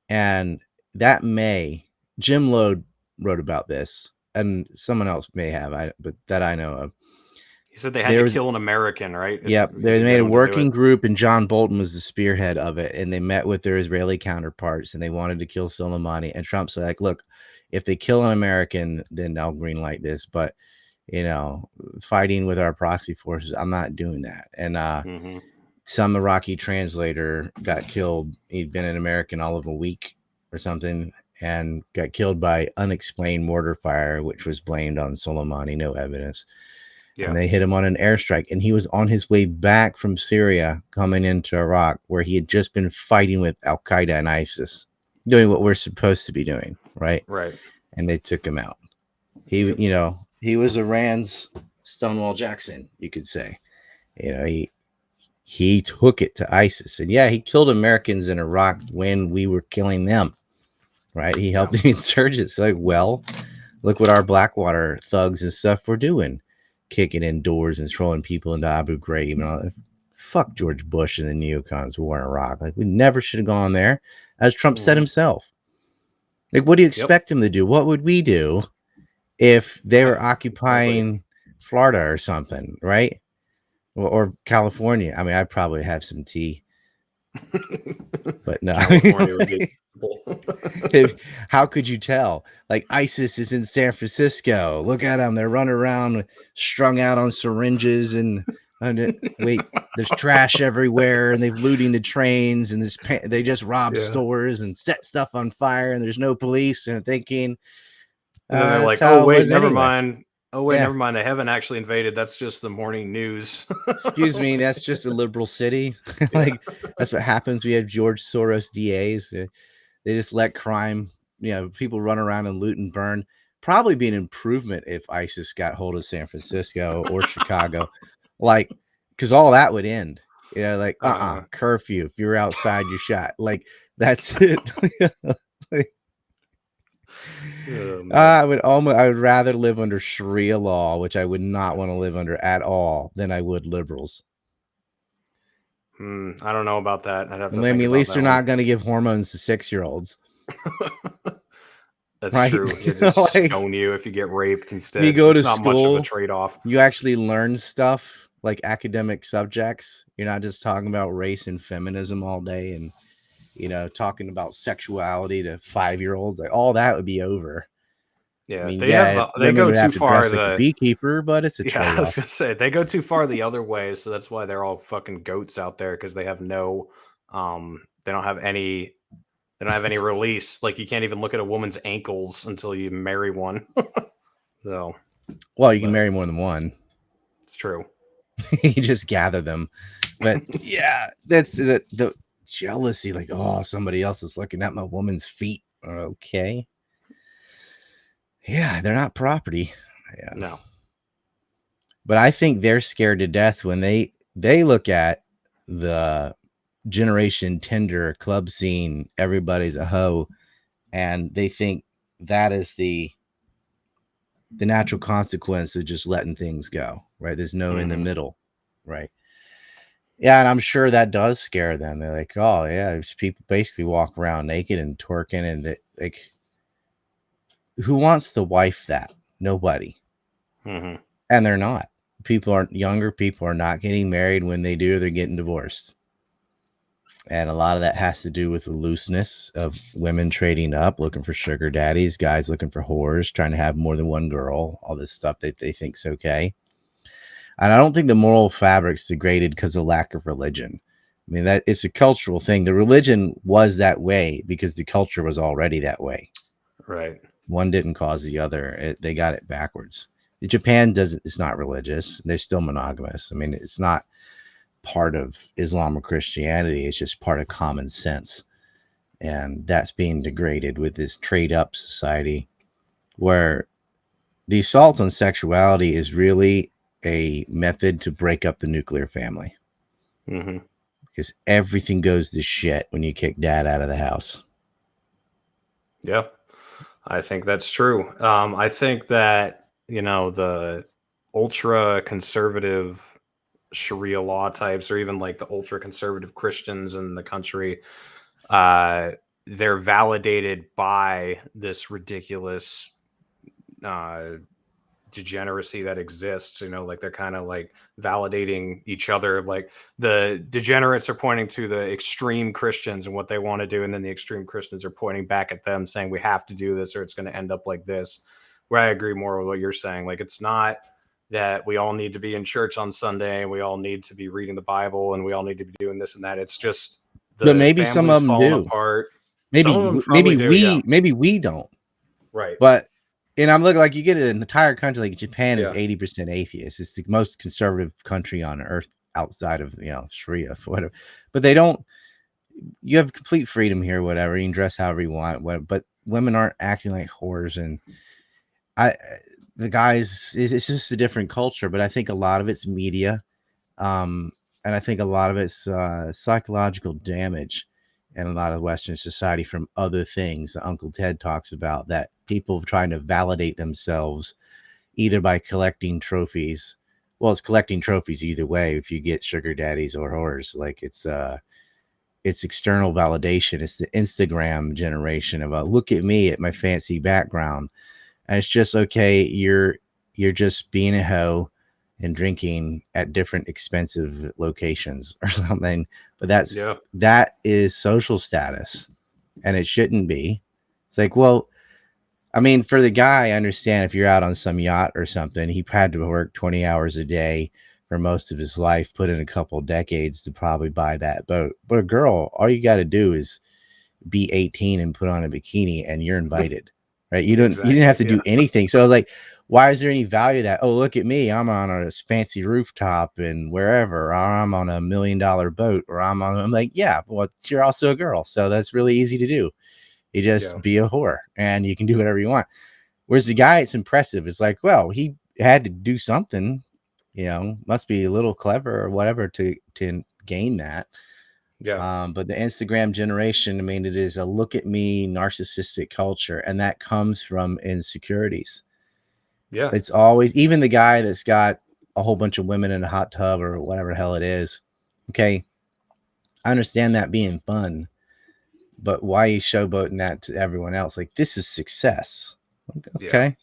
And that Jim Loeb wrote about this, and someone else may have, but that I know of. He said they had to kill an American, right? Yep. They made a working group, and John Bolton was the spearhead of it. And they met with their Israeli counterparts, and they wanted to kill Soleimani. And Trump's like, look, if they kill an American, then I'll green light this. But, fighting with our proxy forces, I'm not doing that. And some Iraqi translator got killed. He'd been an American all of a week or something, and got killed by unexplained mortar fire, which was blamed on Soleimani. No evidence. Yeah. And they hit him on an airstrike, and he was on his way back from Syria coming into Iraq, where he had just been fighting with Al Qaeda and ISIS, doing what we're supposed to be doing. Right. And they took him out. He was Iran's Stonewall Jackson, you could say. He took it to ISIS, and he killed Americans in Iraq when we were killing them. Right. He helped the insurgents. Like, well, look what our Blackwater thugs and stuff were doing. Kicking in doors and throwing people into Abu Ghraib and all that. Fuck George Bush and the neocons war in Iraq. Like, we never should have gone there, as Trump said himself. Like, what do you expect him to do? What would we do if they were occupying Florida or something, right? Or California? I mean, I'd probably have some tea, but no. California would be how could you tell? Like, ISIS is in San Francisco. Look at them. They're running around strung out on syringes and wait, there's trash everywhere, and they're looting the trains, and they just robbed stores and set stuff on fire, and there's no police. And thinking, and then they're like, oh wait, never mind. Oh wait, never mind. They haven't actually invaded. That's just the morning news. Excuse me, that's just a liberal city. Like, that's what happens. We have George Soros DAs. They just let crime, people run around and loot and burn. Probably be an improvement if ISIS got hold of San Francisco or Chicago, like, because all that would end. Curfew. If you're outside, you're shot. Like, that's it. I would rather live under Sharia law, which I would not want to live under at all, than I would liberals. I don't know about that. I'd have to at least they're not going to give hormones to 6-year-olds. That's right? true. They just Like, stone you if you get raped instead. you go it's to not school, much of a trade-off. you actually learn stuff like academic subjects. You're not just talking about race and feminism all day and, you know, talking about sexuality to 5-year-olds. Like, all that would be over. Yeah, I mean, they women go would too have to far. dress like a beekeeper, but it's a Yeah, I was trade-off. gonna say they go too far the other way, so that's why they're all fucking goats out there because they have no, they don't have any release. Like you can't even look at a woman's ankles until you marry one. So, Well, you can marry more than one. It's true. You just gather them, but yeah, that's the jealousy. Like, oh, somebody else is looking at my woman's feet. Okay. Yeah, they're not property. Yeah. No. But I think they're scared to death when they look at the Generation Tinder club scene. Everybody's a hoe, and they think that is the natural consequence of just letting things go. Right? There's no in the middle. Right? Yeah, and I'm sure that does scare them. They're like, oh yeah, there's people basically walk around naked and twerking, and like, who wants to wife that? Nobody. Mm-hmm. And they're not. Younger people are not getting married. When they do, they're getting divorced. And a lot of that has to do with the looseness of women trading up, looking for sugar daddies, guys looking for whores, trying to have more than one girl, all this stuff that they think's okay. And I don't think the moral fabric's degraded because of lack of religion. I mean, that it's a cultural thing. The religion was that way because the culture was already that way. Right. One didn't cause the other. They got it backwards. Japan it's not religious. They're still monogamous. I mean, it's not part of Islam or Christianity. It's just part of common sense. And that's being degraded with this trade up society where the assault on sexuality is really a method to break up the nuclear family. Mm-hmm. Because everything goes to shit when you kick dad out of the house. Yeah, I think that's true. I think that, you know, the ultra conservative Sharia law types, or even like the ultra conservative Christians in the country, they're validated by this ridiculous degeneracy that exists. You know, like they're kind of like validating each other. Like the degenerates are pointing to the extreme Christians and what they want to do, and then the extreme Christians are pointing back at them saying we have to do this or it's going to end up like this. Where I agree more with what you're saying. Like it's not that we all need to be in church on Sunday and we all need to be reading the Bible and we all need to be doing this and that. It's just but maybe some of them do. Apart. Maybe we don't. Right. But and I'm looking like you get an entire country like Japan is 80% atheist. It's the most conservative country on earth outside of, you know, Sharia, whatever. But they don't. You have complete freedom here, whatever. You can dress however you want, but women aren't acting like whores. And the guys, it's just a different culture. But I think a lot of it's media, and I think a lot of it's psychological damage. And a lot of Western society from other things that Uncle Ted talks about, that people trying to validate themselves either by collecting trophies. Well, it's collecting trophies either way. If you get sugar daddies or whores, like it's external validation. It's the Instagram generation of look at me at my fancy background. And it's just, okay, you're just being a hoe and drinking at different expensive locations or something. But that is social status, and it shouldn't be. It's like, well, I mean, for the guy, I understand if you're out on some yacht or something, he had to work 20 hours a day for most of his life, put in a couple decades to probably buy that boat. But a girl, all you got to do is be 18 and put on a bikini and you're invited, right? You didn't have to do anything. So like, why is there any value that, oh, look at me, I'm on a fancy rooftop and wherever, or I'm on $1 million boat, or I'm like, yeah, well, you're also a girl. So that's really easy to do. You just be a whore and you can do whatever you want. Whereas the guy, it's impressive. It's like, well, he had to do something, you know, must be a little clever or whatever to gain that. Yeah. But the Instagram generation, I mean, it is a look at me narcissistic culture, and that comes from insecurities. Yeah. It's always, even the guy that's got a whole bunch of women in a hot tub or whatever the hell it is. Okay. I understand that being fun, but why are you showboating that to everyone else? Like, this is success. Okay.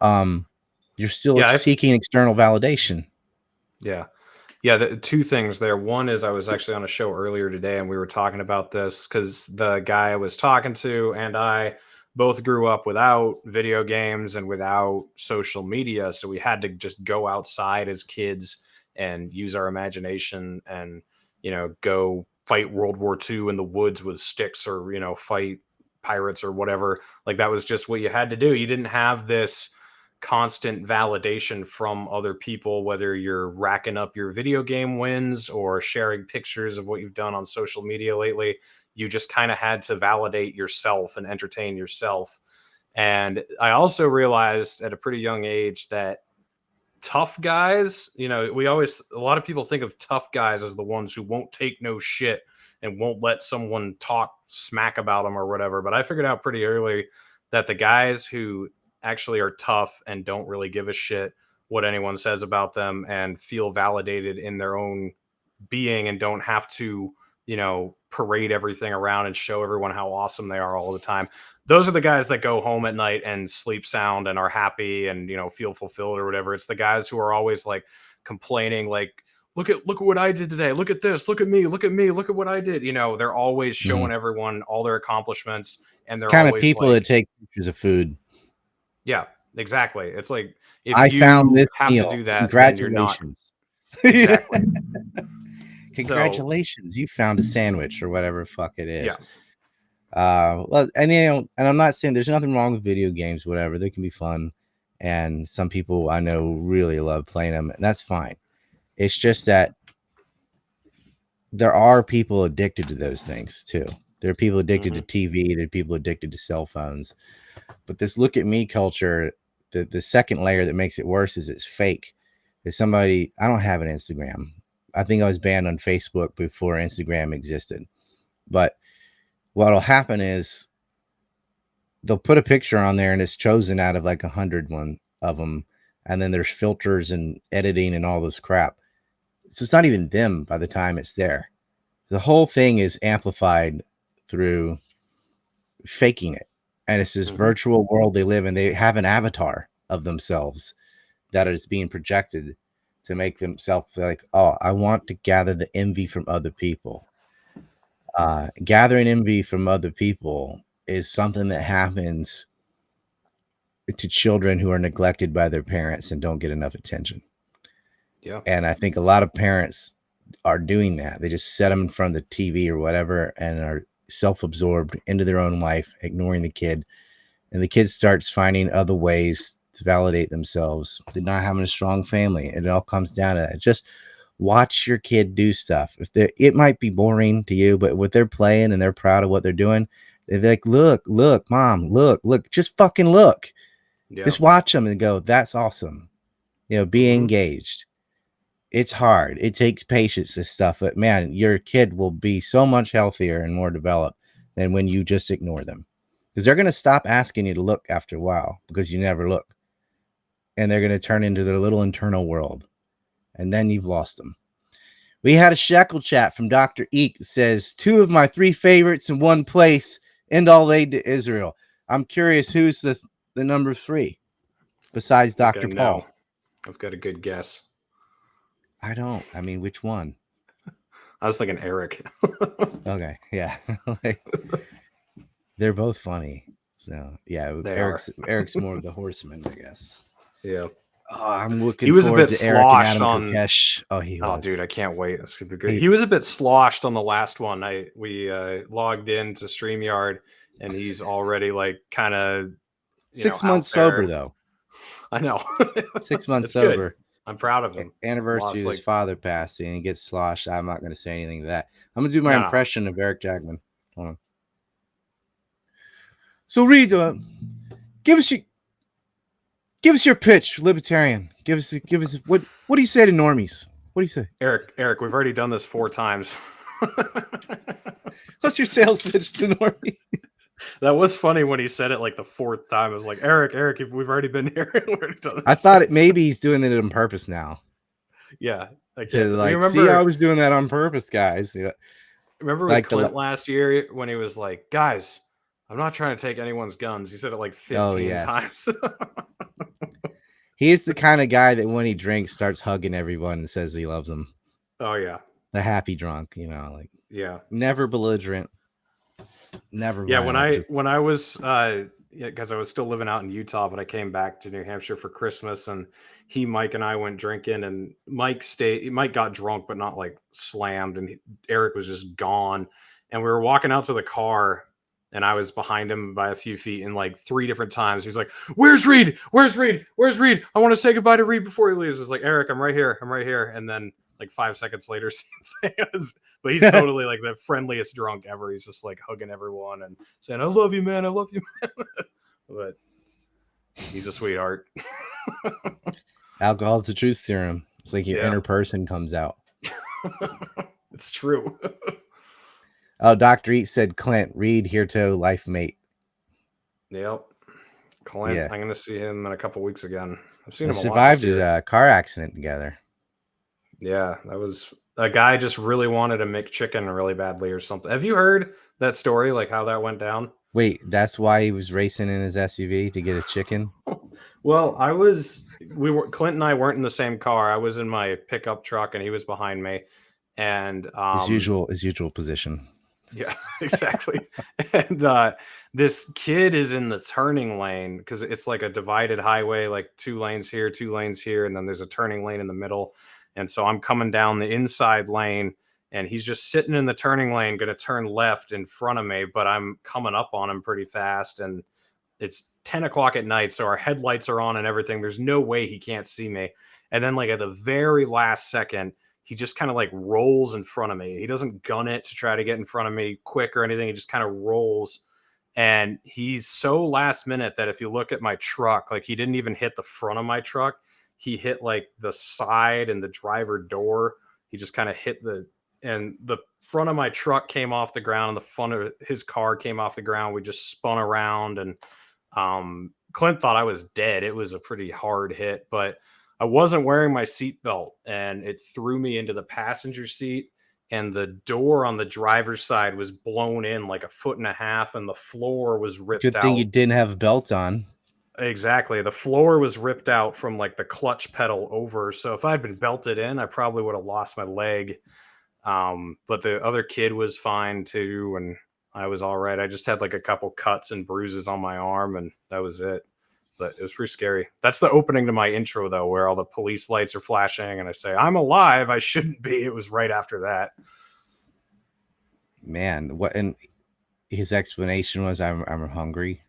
You're still seeking external validation. Yeah. Yeah, the two things there. One is I was actually on a show earlier today, and we were talking about this because the guy I was talking to and I both grew up without video games and without social media. So we had to just go outside as kids and use our imagination and, go fight World War II in the woods with sticks or, fight pirates or whatever. Like that was just what you had to do. You didn't have this constant validation from other people, whether you're racking up your video game wins or sharing pictures of what you've done on social media lately. You just kind of had to validate yourself and entertain yourself. And I also realized at a pretty young age that tough guys, a lot of people think of tough guys as the ones who won't take no shit and won't let someone talk smack about them or whatever. But I figured out pretty early that the guys who actually are tough and don't really give a shit what anyone says about them and feel validated in their own being and don't have to, parade everything around and show everyone how awesome they are all the time. Those are the guys that go home at night and sleep sound and are happy and, feel fulfilled or whatever. It's the guys who are always like complaining, like, look at what I did today. Look at this. Look at me. Look at me. Look at what I did. They're always showing everyone all their accomplishments. And they're kind always of people like, that take pictures of food. Yeah, exactly. It's like if I you found this have meal. to do that, Congratulations. then you're not. Exactly. Congratulations, you found a sandwich or whatever the fuck it is. Yeah. Well, and I'm not saying there's nothing wrong with video games, whatever. They can be fun, and some people I know really love playing them, and that's fine. It's just that there are people addicted to those things too. There are people addicted to TV. There are people addicted to cell phones. But this look at me culture, the second layer that makes it worse is it's fake. There's somebody, I don't have an Instagram. I think I was banned on Facebook before Instagram existed. But what'll happen is they'll put a picture on there and it's chosen out of like 100 of them. And then there's filters and editing and all this crap. So it's not even them by the time it's there. The whole thing is amplified through faking it. And it's this virtual world they live in. They have an avatar of themselves that is being projected to make themselves like, oh, I want to gather the envy from other people. Gathering envy from other people is something that happens to children who are neglected by their parents and don't get enough attention. Yeah. And I think a lot of parents are doing that. They just set them in front of the TV or whatever and are self-absorbed into their own life, ignoring the kid. And the kid starts finding other ways to validate themselves. They're not having a strong family. It all comes down to that. Just watch your kid do stuff. It might be boring to you, but what they're playing and they're proud of what they're doing, they're like, look, mom, look, just fucking look. Yeah. Just watch them and go, that's awesome. Be engaged. It's hard. It takes patience and stuff, but man, your kid will be so much healthier and more developed than when you just ignore them, because they're going to stop asking you to look after a while because you never look, and they're going to turn into their little internal world, and then you've lost them. We had a Shekelchat from Dr. Eek that says 2 of my 3 favorites in one place. End all aid to Israel. I'm curious who's the number 3 besides Dr. Paul. I've got a good guess. I don't. I mean, which one? I was thinking Eric. Okay, yeah. They're both funny. So yeah, Eric's more of the horseman, I guess. Yeah. Oh, I'm looking forward to Eric and Adam Kokesh. Oh, he was. Oh, dude, I can't wait. It's gonna be great. He was a bit sloshed on the last one. We logged into StreamYard, and he's already like kind of 6 months sober though. I know. 6 months sober. Good. I'm proud of him. Anniversary of his father passing, and he gets sloshed. I'm not going to say anything to that. I'm going to do my impression of Eric Jackman. Hold on. So, Reed, give us your pitch, libertarian. Give us what do you say to normies? What do you say, Eric? We've already done this 4 times. What's your sales pitch to normies? That was funny when he said it like the 4th time. I was like, Eric, we've already been here. I thought maybe he's doing it on purpose now. Yeah. See, I was doing that on purpose, guys. Remember with Clint last year when he was like, guys, I'm not trying to take anyone's guns. He said it like 15 times. He is the kind of guy that when he drinks starts hugging everyone and says he loves them. Oh yeah. The happy drunk, you know, like yeah. Never belligerent. Never violent. When I was because I was still living out in Utah, but I came back to New Hampshire for Christmas, and Mike and I went drinking, and Mike got drunk, but not like slammed, and Eric was just gone. And we were walking out to the car, and I was behind him by a few feet, and like 3 different times he's like, "Where's Reed? Where's Reed? Where's Reed? I want to say goodbye to Reed before he leaves." It's like, "Eric, I'm right here. I'm right here." And then like 5 seconds later, same thing. But he's totally like the friendliest drunk ever. He's just like hugging everyone and saying, "I love you, man. I love you, man." But he's a sweetheart. Alcohol is the truth serum. It's like your inner person comes out. It's true. Oh, Dr. Eat said Clint, Reed, Hirto, life mate. Yep. Clint, I'm going to see him in a couple weeks again. I've seen him a lot. Survived a car accident together. Yeah, that was a guy just really wanted to make chicken really badly or something. Have you heard that story, like how that went down? Wait, that's why he was racing in his SUV to get a chicken? Well, Clint and I weren't in the same car. I was in my pickup truck and he was behind me. And his usual position. Yeah, exactly. And this kid is in the turning lane because it's like a divided highway, like 2 lanes here, 2 lanes here, and then there's a turning lane in the middle. And so I'm coming down the inside lane, and he's just sitting in the turning lane, going to turn left in front of me, but I'm coming up on him pretty fast, and it's 10 o'clock at night, so our headlights are on and everything. There's no way he can't see me. And then like at the very last second, he just kind of like rolls in front of me. He doesn't gun it to try to get in front of me quick or anything. He just kind of rolls. And he's so last minute that if you look at my truck, like he didn't even hit the front of my truck. He hit like the side and the driver door. He just kind of hit the front of my truck came off the ground and the front of his car came off the ground. We just spun around, and Clint thought I was dead. It was a pretty hard hit, but I wasn't wearing my seatbelt, and it threw me into the passenger seat, and the door on the driver's side was blown in like 1.5 feet, and the floor was ripped out. Good thing you didn't have a belt on. Exactly. The floor was ripped out from like the clutch pedal over. So if I'd been belted in, I probably would have lost my leg. But the other kid was fine too, and I was all right. I just had like a couple cuts and bruises on my arm, and that was it. But it was pretty scary. That's the opening to my intro, though, where all the police lights are flashing, and I say, "I'm alive. I shouldn't be." It was right after that. Man, what? And his explanation was, "I'm hungry."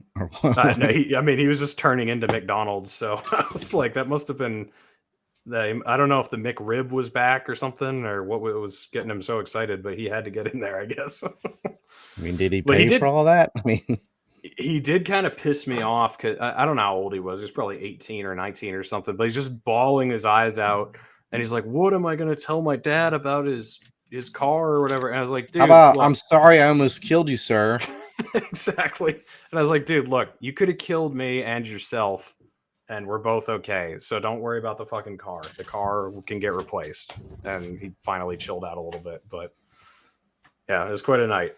No, he was just turning into McDonald's. So I was like, that must have been. I don't know if the McRib was back or something, or what was getting him so excited, but he had to get in there, I guess. I mean, did he pay for all that? I mean. He did kind of piss me off because I don't know how old he was. He was probably 18 or 19 or something, but he's just bawling his eyes out. And he's like, "What am I going to tell my dad about his car or whatever?" And I was like, "Dude, how about, I'm sorry I almost killed you, sir." Exactly. And I was like, "Dude, look, you could have killed me and yourself, and we're both okay. So don't worry about the fucking car. The car can get replaced." And he finally chilled out a little bit. But yeah, it was quite a night.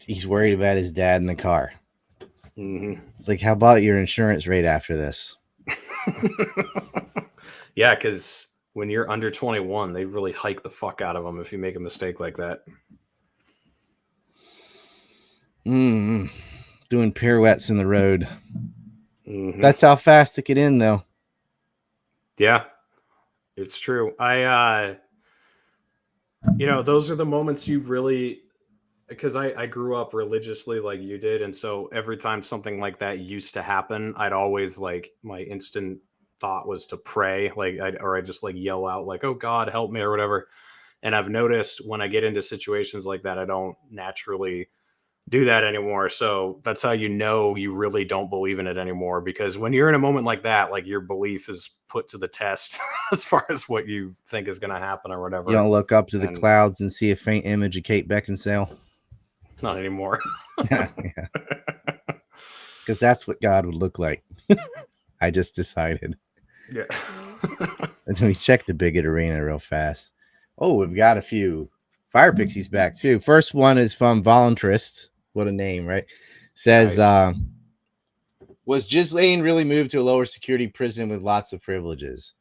He's worried about his dad in the car. Mm-hmm. It's like, how about your insurance rate after this? Yeah, because when you're under 21, they really hike the fuck out of them if you make a mistake like that. Doing pirouettes in the road. Mm-hmm. That's how fast it get in, though. Yeah, it's true. Those are the moments you really... Because I grew up religiously like you did, and so every time something like that used to happen, I'd always like my instant thought was to pray, I'd just like yell out like, "Oh God, help me," or whatever. And I've noticed when I get into situations like that, I don't naturally do that anymore. So that's how you really don't believe in it anymore, because when you're in a moment like that, like your belief is put to the test as far as what you think is going to happen or whatever. You don't look up to the clouds and see a faint image of Kate Beckinsale. Not anymore. Yeah. Because that's what God would look like. I just decided. Yeah. Let me check the Bigot Arena real fast. Oh, we've got a few Fire Pixie's back too. First one is from Voluntrist. What a name, right? Says, Nice. was Ghislaine really moved to a lower security prison with lots of privileges?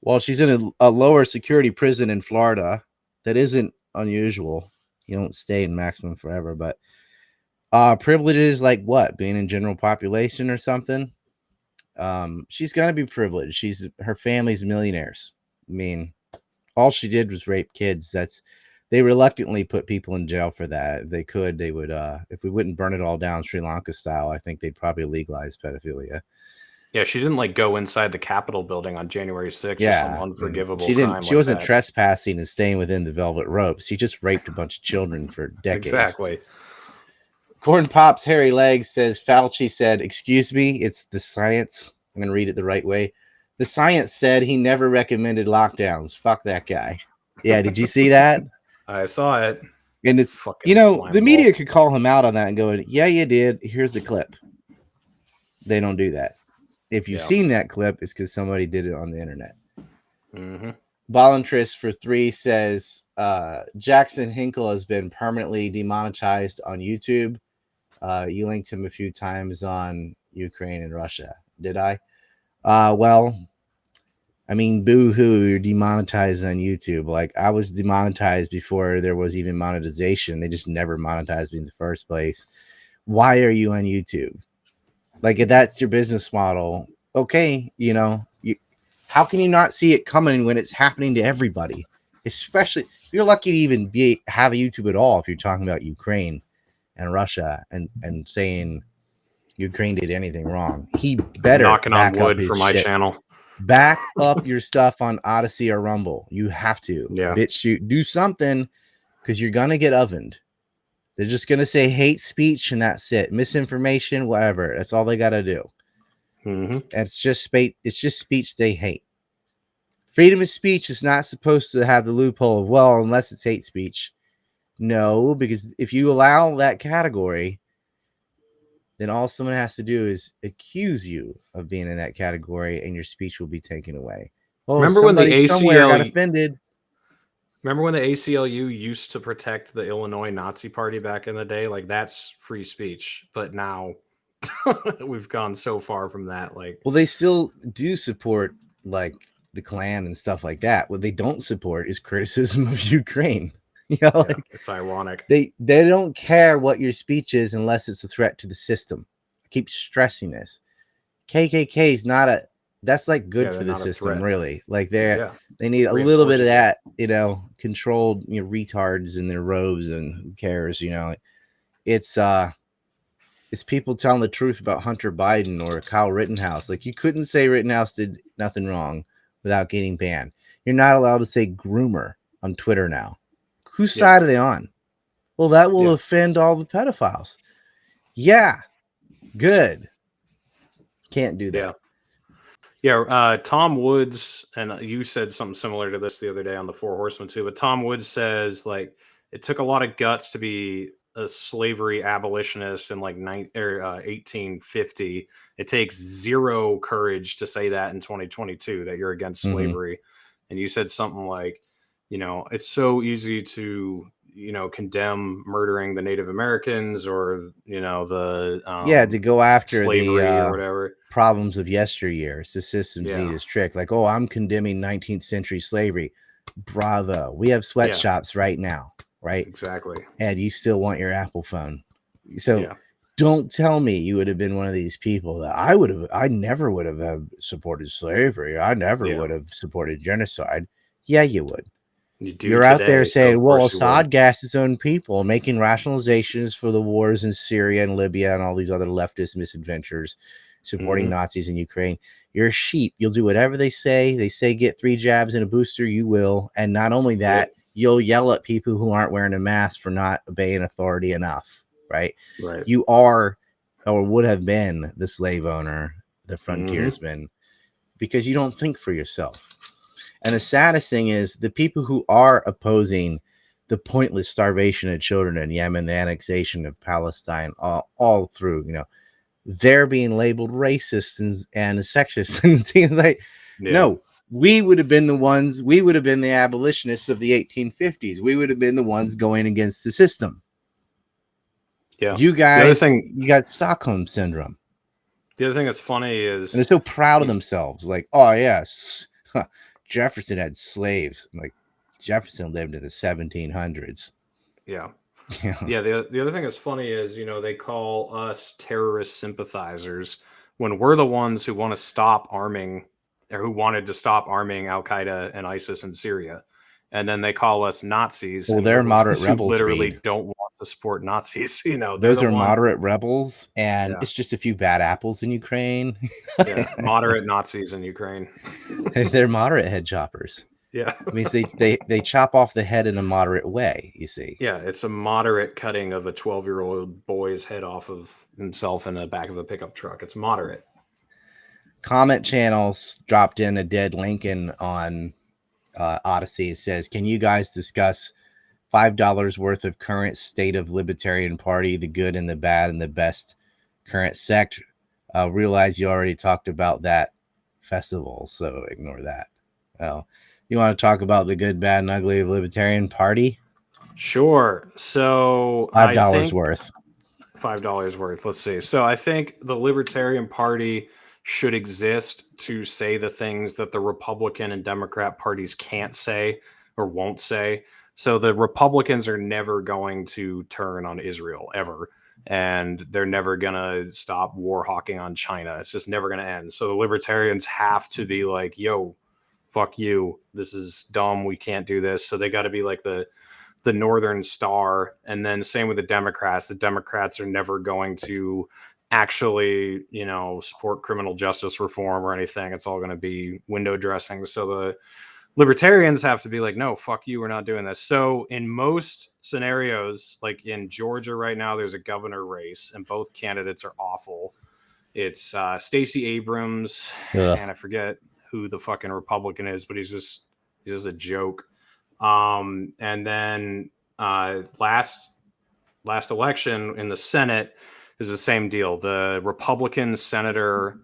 Well, she's in a lower security prison in Florida. That isn't unusual. You don't stay in maximum forever, but privileges like what? Being in general population or something? She's gonna be privileged. Her family's millionaires. I mean, all she did was rape kids. They reluctantly put people in jail for that. If they could, they would. If we wouldn't burn it all down Sri Lanka style, I think they'd probably legalize pedophilia. Yeah, she didn't like go inside the Capitol building on January 6th or some unforgivable she didn't. crime. She wasn't trespassing and staying within the velvet rope. She just raped a bunch of children for decades. Exactly. Corn Pops Hairy Legs says Fauci said, "Excuse me, it's the science." I'm gonna read it the right way. The science said he never recommended lockdowns. Fuck that guy. Yeah, did you see that? I saw it. And it's fucking the media could call him out on that and go, "Yeah, you did. Here's the clip." They don't do that. If you've seen that clip, it's because somebody did it on the internet. Mm-hmm. Voluntrist for 3 says Jackson Hinkle has been permanently demonetized on YouTube. You linked him a few times on Ukraine and Russia. Did I? Well, I mean, boo-hoo, you're demonetized on YouTube. Like, I was demonetized before there was even monetization. They just never monetized me in the first place. Why are you on YouTube? Like, if that's your business model, okay, how can you not see it coming when it's happening to everybody? Especially, you're lucky to even have a YouTube at all if you're talking about Ukraine and Russia and saying Ukraine did anything wrong. He better knocking on wood for my channel. Back up your stuff on Odysee or Rumble. You have to. Yeah. Bitchute, do something because you're gonna get ovened. They're just gonna say hate speech and that's it. Misinformation, whatever. That's all they gotta do. Mm-hmm. It's just speech they hate. Freedom of speech is not supposed to have the loophole of, well, unless it's hate speech. No, because if you allow that category, then all someone has to do is accuse you of being in that category and your speech will be taken away. Oh, remember when the ACLU got offended? Remember when the ACLU used to protect the Illinois Nazi Party back in the day? Like, that's free speech. But now we've gone so far from that. Like, well, they still do support like the Klan and stuff like that. What they don't support is criticism of Ukraine. It's ironic. They don't care what your speech is unless it's a threat to the system. I keep stressing this. KKK is not that's like good for the system, really. Like they need a little bit of that, controlled, retards in their robes, and who cares, it's people telling the truth about Hunter Biden or Kyle Rittenhouse. Like, you couldn't say Rittenhouse did nothing wrong without getting banned. You're not allowed to say groomer on Twitter now. Whose side are they on? Well, that will offend all the pedophiles. Yeah, good. Can't do that. Yeah, Tom Woods, and you said something similar to this the other day on the Four Horsemen too, but Tom Woods says, like, it took a lot of guts to be a slavery abolitionist in like 1850. It takes zero courage to say that in 2022 that you're against slavery. And you said something like, it's so easy to, condemn murdering the Native Americans or, to go after slavery the or whatever problems of yesteryear. It's the system's neatest trick. Like, oh, I'm condemning 19th century slavery. Bravo. We have sweatshops right now, right? Exactly. And you still want your Apple phone. So don't tell me you would have been one of these people that I never would have supported slavery. I never would have supported genocide. Yeah, you would. You're out there saying, well, Assad gassed his own people, making rationalizations for the wars in Syria and Libya and all these other leftist misadventures, supporting Nazis in Ukraine. You're a sheep. You'll do whatever they say. They say get 3 jabs and a booster, you will. And not only that, you'll yell at people who aren't wearing a mask for not obeying authority enough, right? You are or would have been the slave owner, the frontiersman, because you don't think for yourself. And the saddest thing is the people who are opposing the pointless starvation of children in Yemen, the annexation of Palestine, all through, they're being labeled racist and sexist and things like, no, we would have been the abolitionists of the 1850s. We would have been the ones going against the system. Yeah. You guys, you got Stockholm syndrome. The other thing that's funny is, and they're so proud of themselves. Like, oh yes, Jefferson had slaves. I'm like, Jefferson lived in the 1700s. Yeah. Yeah. The other thing that's funny is, they call us terrorist sympathizers when we're the ones who want to stop arming, or who wanted to stop arming Al Qaeda and ISIS in Syria. And then they call us Nazis. Well, they're moderate rebels. Literally don't want to support Nazis. Those are moderate rebels, and it's just a few bad apples in Ukraine. Yeah, moderate Nazis in Ukraine. They're moderate head choppers. Yeah, I mean, they chop off the head in a moderate way. You see. Yeah, it's a moderate cutting of a 12-year-old boy's head off of himself in the back of a pickup truck. It's moderate. Comment Channels dropped in a dead Lincoln on Odysee. It says, can you guys discuss $5 worth of current state of Libertarian Party, the good and the bad and the best current sect? Realize you already talked about that festival, so ignore that. Well, you want to talk about the good, bad, and ugly of Libertarian Party? Sure. So $5 worth. $5 worth. Let's see. So I think the Libertarian Party should exist to say the things that the Republican and Democrat parties can't say or won't say. So the Republicans are never going to turn on Israel ever. And they're never going to stop war hawking on China. It's just never going to end. So the Libertarians have to be like, yo, fuck you. This is dumb. We can't do this. So they got to be like the Northern Star. And then same with the Democrats. The Democrats are never going to actually, support criminal justice reform or anything. It's all going to be window dressing. So the Libertarians have to be like, no, fuck you. We're not doing this. So in most scenarios, like in Georgia right now, there's a governor race and both candidates are awful. It's Stacey Abrams. And I forget who the fucking Republican is, but he's just a joke. And then last election in the Senate is the same deal. The Republican senator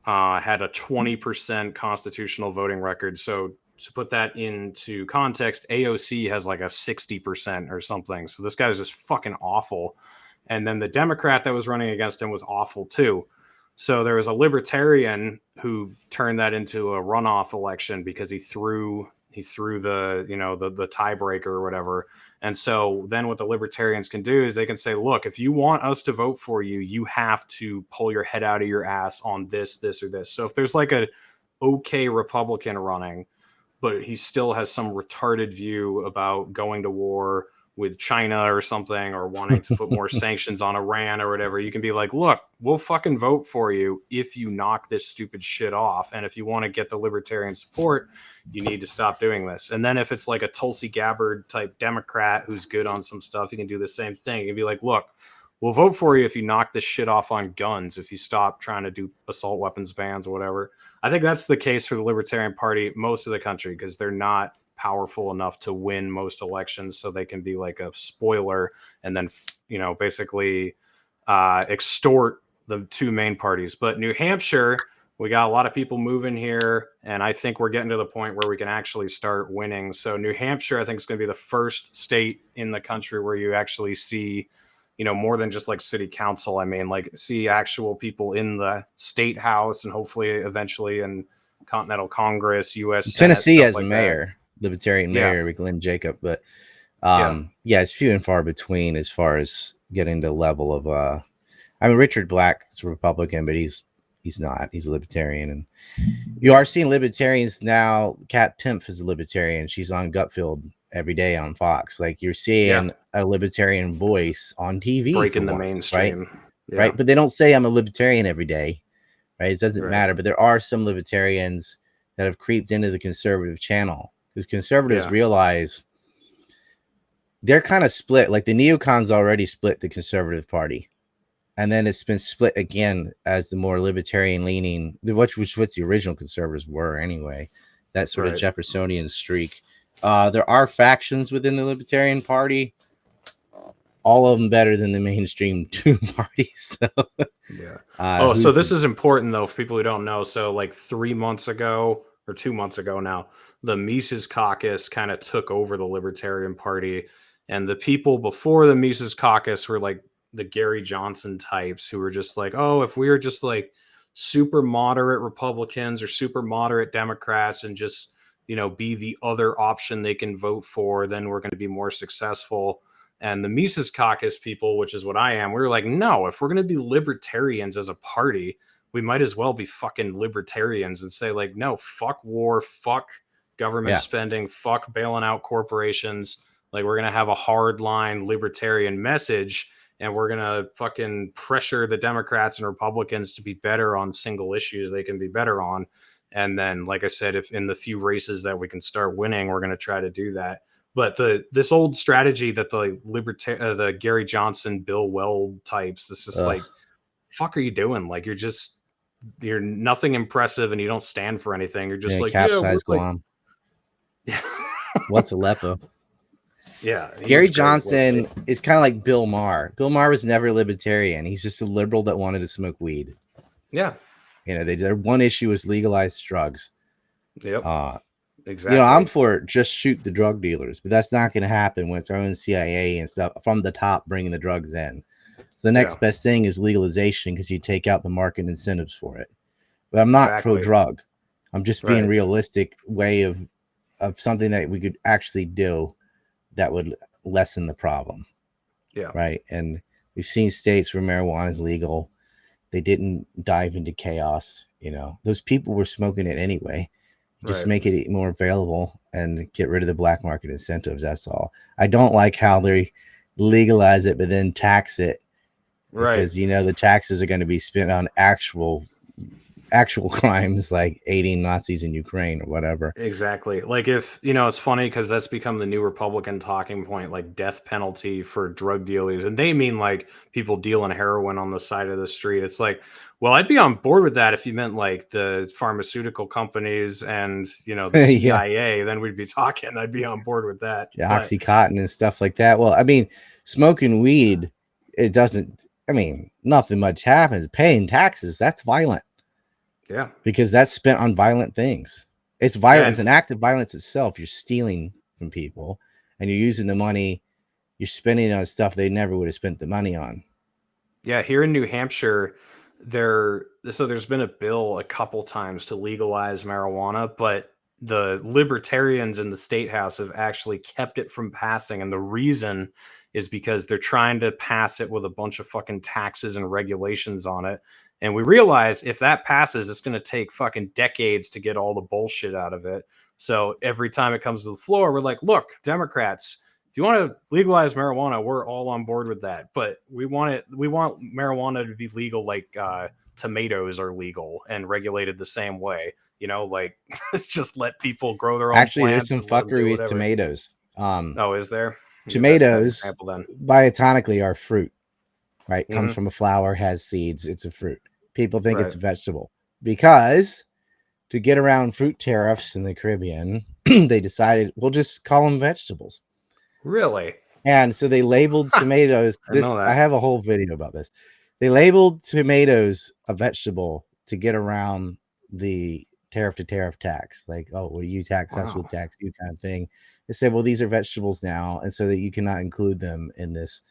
had a 20% constitutional voting record. So to put that into context, AOC has like a 60% or something. So this guy was just fucking awful. And then the Democrat that was running against him was awful too. So there was a Libertarian who turned that into a runoff election because he threw the, the tiebreaker or whatever. And so then what the Libertarians can do is they can say, look, if you want us to vote for you, you have to pull your head out of your ass on this, this, or this. So if there's like a okay Republican running, but he still has some retarded view about going to war with China or something, or wanting to put more sanctions on Iran or whatever, you can be like, look, we'll fucking vote for you if you knock this stupid shit off. And if you want to get the Libertarian support, you need to stop doing this. And then if it's like a Tulsi Gabbard type Democrat who's good on some stuff, you can do the same thing. You can be like, look, we'll vote for you if you knock this shit off on guns, if you stop trying to do assault weapons bans or whatever. I think that's the case for the Libertarian Party most of the country, because they're not powerful enough to win most elections, so they can be like a spoiler and then basically extort the two main parties. But New Hampshire, we got a lot of people moving here, and I think we're getting to the point where we can actually start winning. So New Hampshire, I think, is going to be the first state in the country where you actually see, more than just like city council. I mean, like, see actual people in the state house, and hopefully eventually in Continental Congress, U.S. Tennessee Senate, has a mayor, Libertarian mayor, Glenn Jacob, but it's few and far between as far as getting the level of Richard Black is a Republican, but he's not. He's a Libertarian, and you are seeing Libertarians now. Kat Timpf is a Libertarian. She's on Gutfield every day on Fox. Like, you're seeing a Libertarian voice on TV, breaking the mainstream, right? But they don't say I'm a Libertarian every day, right? It doesn't matter. But there are some Libertarians that have creeped into the conservative channel, because conservatives realize they're kind of split. Like, the neocons already split the conservative party, and then it's been split again as the more libertarian leaning, which what the original conservatives were anyway, that sort of Jeffersonian streak. There are factions within the Libertarian Party, all of them better than the mainstream two parties. So, so this is important though for people who don't know. So like 3 months ago or 2 months ago now, the Mises Caucus kind of took over the Libertarian Party. And the people before the Mises Caucus were like the Gary Johnson types who were just like, oh, if we were just like super moderate Republicans or super moderate Democrats and just, be the other option they can vote for, then we're going to be more successful. And the Mises Caucus people, which is what I am, we were like, no, if we're going to be libertarians as a party, we might as well be fucking libertarians and say like, no, fuck war, fuck government spending, fuck bailing out corporations. Like, we're going to have a hard line libertarian message, and we're going to fucking pressure the Democrats and Republicans to be better on single issues they can be better on. And then, like I said, if in the few races that we can start winning, we're going to try to do that. But this old strategy that the Gary Johnson, Bill Weld types, this is like, fuck are you doing? Like, you're nothing impressive and you don't stand for anything. You're just like, capsize Guam. Yeah. What's Aleppo? Yeah. Gary Johnson is kind of like Bill Maher. Bill Maher was never libertarian. He's just a liberal that wanted to smoke weed. Yeah. Their one issue was legalized drugs. Yep. Exactly. I'm for just shoot the drug dealers, but that's not going to happen when it's our own CIA and stuff from the top bringing the drugs in. So the next best thing is legalization because you take out the market incentives for it. But I'm not pro-drug. I'm just being realistic way of something that we could actually do that would lessen the problem. Yeah. Right. And we've seen states where marijuana is legal. They didn't dive into chaos. Those people were smoking it anyway. Just make it more available and get rid of the black market incentives. That's all. I don't like how they legalize it, but then tax it. Because, the taxes are going to be spent on actual crimes like aiding Nazis in Ukraine or whatever. Exactly. Like if, it's funny because that's become the new Republican talking point, like death penalty for drug dealers. And they mean like people dealing heroin on the side of the street. It's like, well, I'd be on board with that if you meant like the pharmaceutical companies and, the CIA, then we'd be talking. I'd be on board with that. Yeah, Oxycontin and stuff like that. Well, I mean, smoking weed, nothing much happens. Paying taxes, that's violent. Yeah. Because that's spent on violent things. It's violence, it's an act of violence itself. You're stealing from people and you're using the money, you're spending on stuff they never would have spent the money on. Yeah, here in New Hampshire, there's been a bill a couple times to legalize marijuana, but the libertarians in the state house have actually kept it from passing. And the reason is because they're trying to pass it with a bunch of fucking taxes and regulations on it. And we realize if that passes, it's going to take fucking decades to get all the bullshit out of it. So every time it comes to the floor, we're like, look, Democrats, if you want to legalize marijuana, we're all on board with that. But we want marijuana to be legal like tomatoes are legal and regulated the same way. Just let people grow their own plants. Actually, there's some fuckery with tomatoes. Is there? Tomatoes, biotonically, are fruit. Right, comes from a flower, has seeds. It's a fruit. People think it's a vegetable because to get around fruit tariffs in the Caribbean, they decided we'll just call them vegetables. Really? And so they labeled tomatoes. I have a whole video about this. They labeled tomatoes a vegetable to get around the tariff to tariff tax. Like, oh, well, you tax us, we'll tax you, kind of thing. They said, well, these are vegetables now, and so that you cannot include them in this.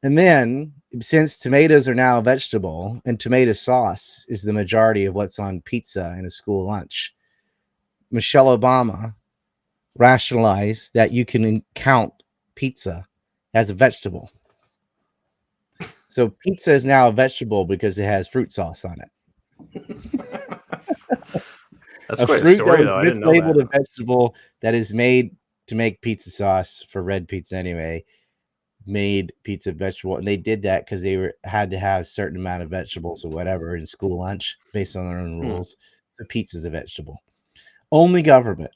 And then, since tomatoes are now a vegetable and tomato sauce is the majority of what's on pizza in a school lunch, Michelle Obama rationalized that you can count pizza as a vegetable. So pizza is now a vegetable because it has fruit sauce on it. That's quite a story, though. I didn't know mislabeled a vegetable that is made to make pizza sauce for red pizza anyway. Made pizza vegetable, and they did that because they had to have a certain amount of vegetables or whatever in school lunch based on their own rules. So pizza's a vegetable. Only government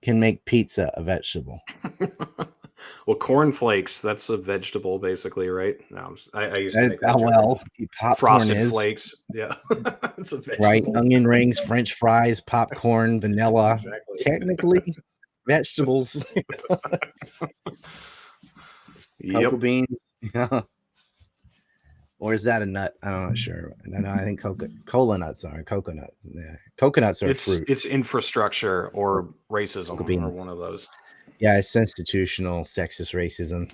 can make pizza a vegetable. Well, cornflakes, that's a vegetable basically, right? No, I used to make that. Well, frosted flakes. Yeah. It's a vegetable. Right. Onion rings, French fries, popcorn, vanilla. Exactly. Technically vegetables. Cocoa beans. Yeah. Or is that a nut? I'm not sure. No, I think cola nuts are coconut. Yeah. Coconuts are fruit. It's infrastructure or racism or one of those. Yeah, it's institutional sexist racism.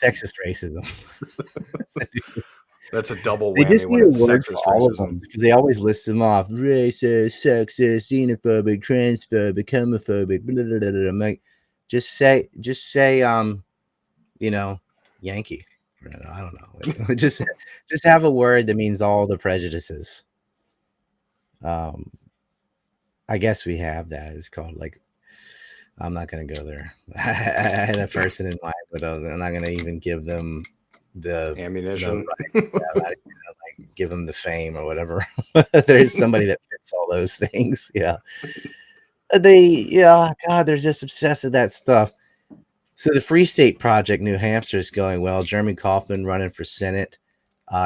Sexist racism. That's a double They whammy just when need a it's word sexist for all of racism. them because they always list them off: racist, sexist, xenophobic, transphobic, homophobic. Blah, blah, blah, blah. I'm like, just say, Yankee. I don't know. just have a word that means all the prejudices. I guess we have that. It's called like. I'm not gonna go there. I had a person in mind, but I'm not gonna even give them the ammunition. Give them the fame or whatever. There's somebody that fits all those things. Yeah. God, they're just obsessed with that stuff. So the Free State Project, New Hampshire, is going well. Jeremy Kaufman running for Senate.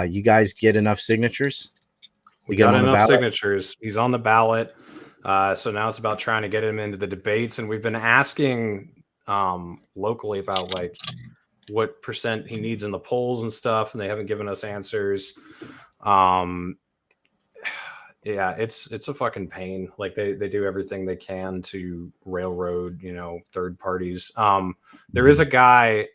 You guys get enough signatures? We got enough signatures. He's on the ballot. So now it's about trying to get him into the debates. And we've been asking locally about like what percent he needs in the polls and stuff. And they haven't given us answers. Yeah, it's a fucking pain. Like they do everything they can to railroad, third parties. There is a guy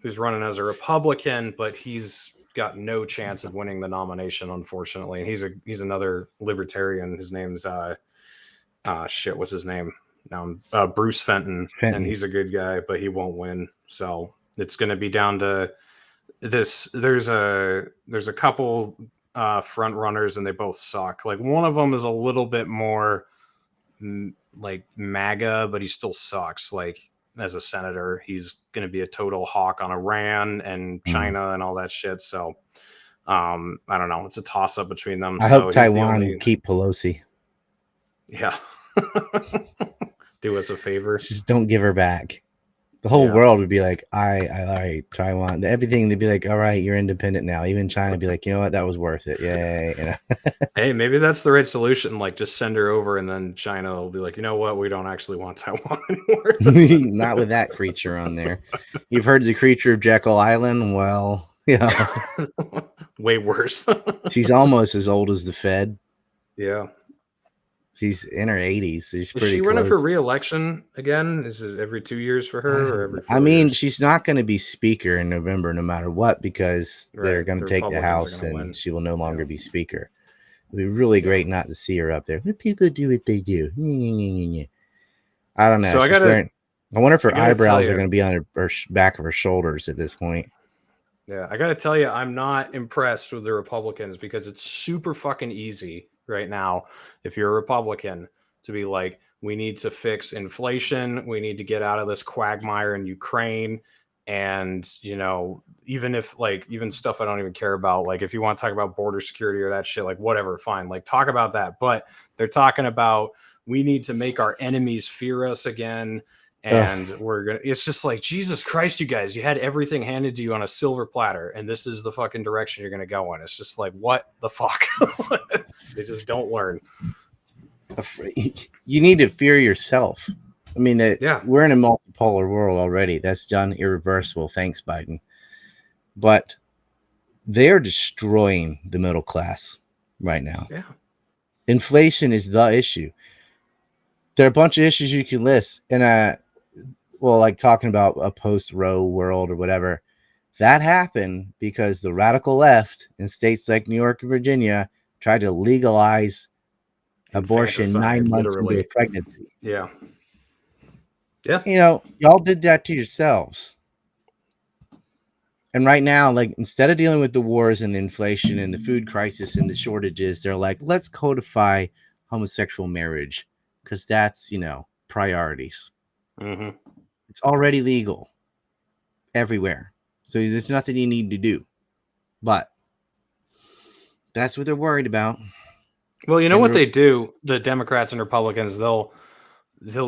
who's running as a Republican, but he's got no chance of winning the nomination, unfortunately. He's another libertarian. His name's what's his name? Now Bruce Fenton, and he's a good guy, but he won't win. So it's going to be down to this. There's a couple front runners, and they both suck. Like one of them is a little bit more like MAGA, but he still sucks. Like as a senator, he's going to be a total hawk on Iran and China and all that shit. So I don't know. It's a toss up between them. I hope Taiwan keep Pelosi. Yeah. Do us a favor. Just don't give her back. The whole world would be like, I Taiwan. Everything, they'd be like, all right, you're independent now. Even China would be like, you know what, that was worth it. Yay. Hey, maybe that's the right solution. Like, just send her over, and then China will be like, you know what, we don't actually want Taiwan anymore. Not with that creature on there. You've heard the creature of Jekyll Island? Well, yeah. Way worse. She's almost as old as the Fed. Yeah. She's in her 80s. She's pretty Is she close. running for re-election again? Is it every 2 years for her or every 4 years? years? She's not going to be speaker in November no matter what because they're going to take the House and she will no longer be speaker. It'd be really great not to see her up there. Let people do what they do. I don't know. So I wonder if her eyebrows are going to be on her back of her shoulders at this point. Yeah, I got to tell you, I'm not impressed with the Republicans because it's super fucking easy right now, if you're a Republican, to be like, we need to fix inflation. We need to get out of this quagmire in Ukraine. And, even if even stuff I don't even care about, like if you want to talk about border security or that shit, like whatever, fine, like talk about that. But they're talking about, we need to make our enemies fear us again. And it's just like, Jesus Christ, you guys, you had everything handed to you on a silver platter, and this is the fucking direction you're going to go in. It's just like, what the fuck? They just don't learn. You need to fear yourself. I mean, we're in a multipolar world already. That's done irreversible. Thanks, Biden. But they are destroying the middle class right now. Yeah. Inflation is the issue. There are a bunch of issues you can list. And like talking about a post-Roe world or whatever, that happened because the radical left in states like New York and Virginia tried to legalize abortion 9 months into a pregnancy. Yeah. Yeah. Y'all did that to yourselves. And right now, like, instead of dealing with the wars and the inflation and the food crisis and the shortages, they're like, let's codify homosexual marriage because that's, priorities. Mm-hmm. It's already legal everywhere. So there's nothing you need to do. But that's what they're worried about. Well, you know what they do, the Democrats and Republicans, they'll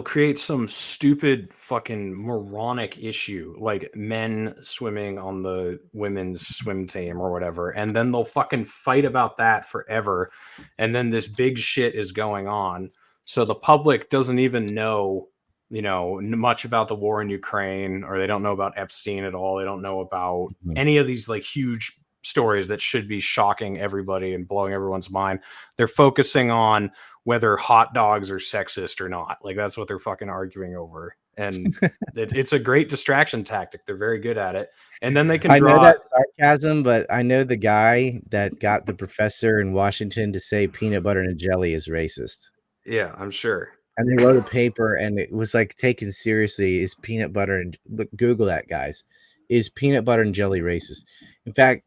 create some stupid fucking moronic issue, like men swimming on the women's swim team or whatever, and then they'll fucking fight about that forever. And then this big shit is going on. So the public doesn't even know, much about the war in Ukraine, or they don't know about Epstein at all. They don't know about any of these like huge stories that should be shocking everybody and blowing everyone's mind. They're focusing on whether hot dogs are sexist or not. Like, that's what they're fucking arguing over. And it's a great distraction tactic. They're very good at it. And then they can draw. I know that's sarcasm, but I know the guy that got the professor in Washington to say peanut butter and jelly is racist. Yeah, I'm sure. And they wrote a paper, and it was like taken seriously. Is peanut butter and Google that, guys? Is peanut butter and jelly racist? In fact,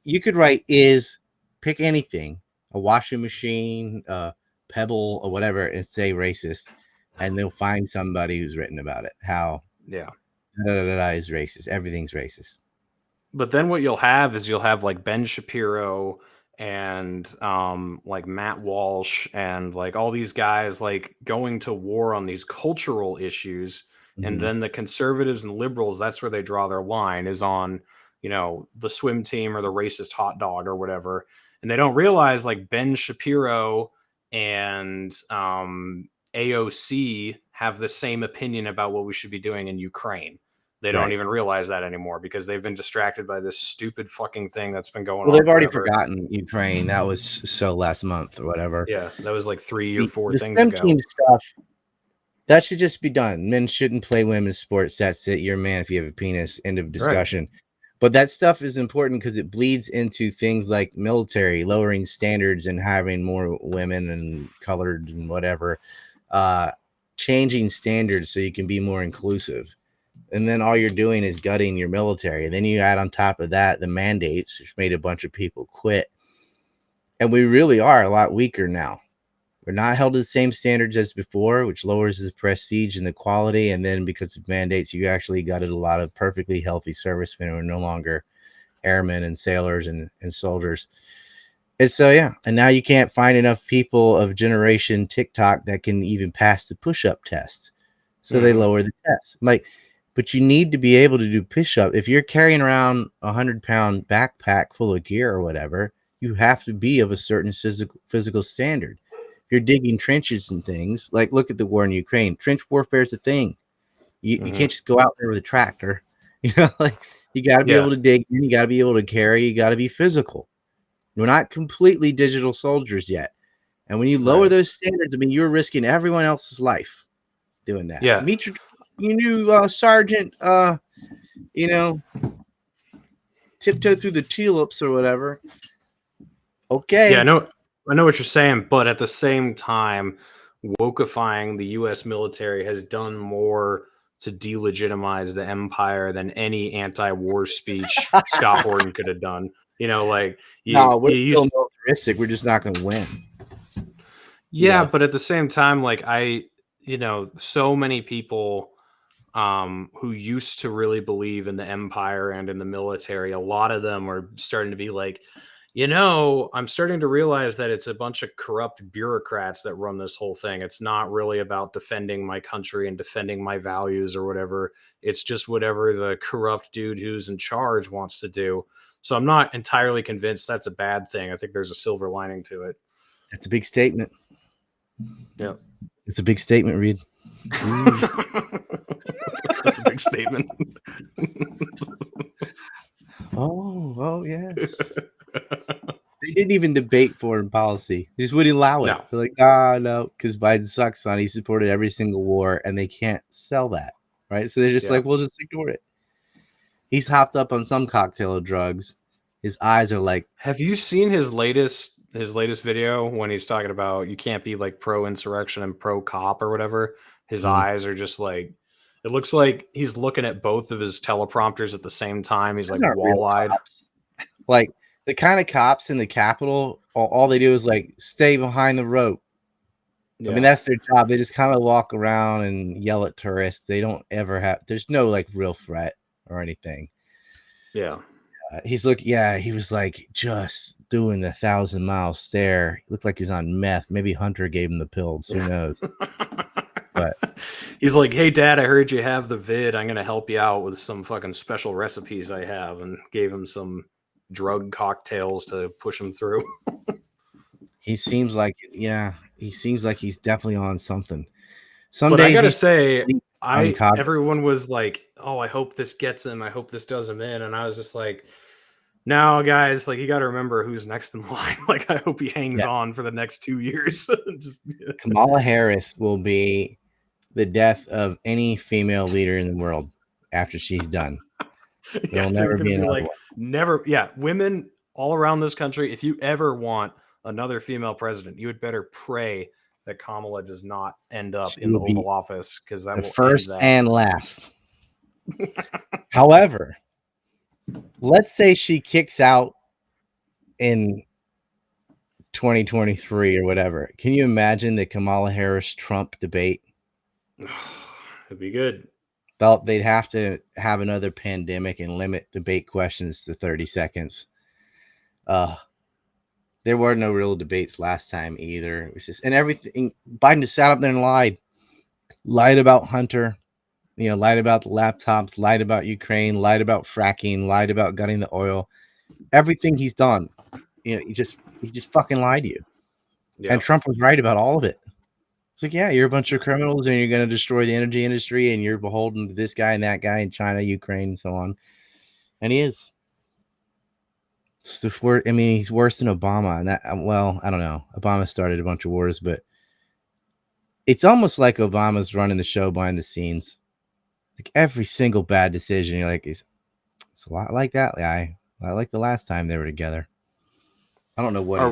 you could write pick anything, a washing machine, a pebble, or whatever, and say racist, and they'll find somebody who's written about it. How is racist. Everything's racist. But then what you'll have is like Ben Shapiro and like Matt Walsh and like all these guys like going to war on these cultural issues. And then the conservatives and liberals, that's where they draw their line, is on, the swim team or the racist hot dog or whatever. And they don't realize like Ben Shapiro and AOC have the same opinion about what we should be doing in Ukraine. They don't even realize that anymore because they've been distracted by this stupid fucking thing that's been going on. Well, they've already forgotten Ukraine. That was so last month or whatever. Yeah, that was like 3 or 4 things ago. The team stuff, that should just be done. Men shouldn't play women's sports. That's it. You're a man if you have a penis. End of discussion. Right. But that stuff is important because it bleeds into things like military, lowering standards and having more women and colored and whatever, changing standards so you can be more inclusive. And then all you're doing is gutting your military. And then you add on top of that the mandates, which made a bunch of people quit. And we really are a lot weaker now. We're not held to the same standards as before, which lowers the prestige and the quality. And then because of mandates, you actually gutted a lot of perfectly healthy servicemen who are no longer airmen and sailors and soldiers. And so, and now you can't find enough people of generation TikTok that can even pass the push-up test. So they lower the test. But you need to be able to do push-up. If you're carrying around a 100-pound backpack full of gear or whatever, you have to be of a certain physical standard. If you're digging trenches and things, like look at the war in Ukraine. Trench warfare is a thing. You can't just go out there with a tractor. You got to be able to dig. You got to be able to carry. You got to be physical. We're not completely digital soldiers yet. And when you lower those standards, you're risking everyone else's life doing that. Yeah. Meet you knew Sergeant, tiptoe through the tulips or whatever. Okay. Yeah, I know what you're saying, but at the same time, wokeifying the U.S. military has done more to delegitimize the empire than any anti-war speech Scott Horton could have done. We're still militaristic. We're just not going to win. Yeah, but at the same time, so many people who used to really believe in the empire and in the military, a lot of them are starting to be like, I'm starting to realize that it's a bunch of corrupt bureaucrats that run this whole thing. It's not really about defending my country and defending my values or whatever. It's just whatever the corrupt dude who's in charge wants to do. So I'm not entirely convinced that's a bad thing. I think there's a silver lining to it. That's a big statement. Yeah. It's a big statement, Reed. That's a big statement. Oh, yes. They didn't even debate foreign policy. They just wouldn't allow it. No. They're like, no, because Biden sucks on. He supported every single war, and they can't sell that, right? So they're just like, we'll just ignore it. He's hopped up on some cocktail of drugs. His eyes are like. Have you seen his latest video when he's talking about you can't be like pro-insurrection and pro-cop or whatever? His eyes are just like, it looks like he's looking at both of his teleprompters at the same time. He's like wall-eyed. Like the kind of cops in the Capitol, all they do is like stay behind the rope. Yeah. That's their job. They just kind of walk around and yell at tourists. They don't ever there's no like real threat or anything. Yeah. He was like just doing the 1,000-mile stare. He looked like he was on meth. Maybe Hunter gave him the pills. Who knows? But he's like, hey, Dad, I heard you have the vid. I'm going to help you out with some fucking special recipes I have, and gave him some drug cocktails to push him through. He seems like he's definitely on something. But I got to say, everyone was like, oh, I hope this gets him. I hope this does him in. And I was just like, Now, guys, like you got to remember who's next in line. Like, I hope he hangs on for the next 2 years. Kamala Harris will be the death of any female leader in the world after she's done. There will never be another one. Never. Yeah, women all around this country. If you ever want another female president, you would better pray that Kamala does not end up in the Oval Office, because that will first end that. and last. However, let's say she kicks out in 2023 or whatever. Can you imagine the Kamala Harris Trump debate? It'd be good. Felt they'd have to have another pandemic and limit debate questions to 30 seconds. There were no real debates last time either. It was just, and everything. Biden just sat up there and lied about Hunter, lied about the laptops, lied about Ukraine, lied about fracking, lied about gutting the oil. Everything he's done, he just fucking lied to you. Yep. And Trump was right about all of it. It's like, yeah, you're a bunch of criminals and you're going to destroy the energy industry and you're beholden to this guy and that guy in China, Ukraine, and so on. And he is. He's worse than Obama. And that, well, I don't know. Obama started a bunch of wars, but it's almost like Obama's running the show behind the scenes. Like every single bad decision, you're like, it's a lot like that guy. I like the last time they were together. I don't know what.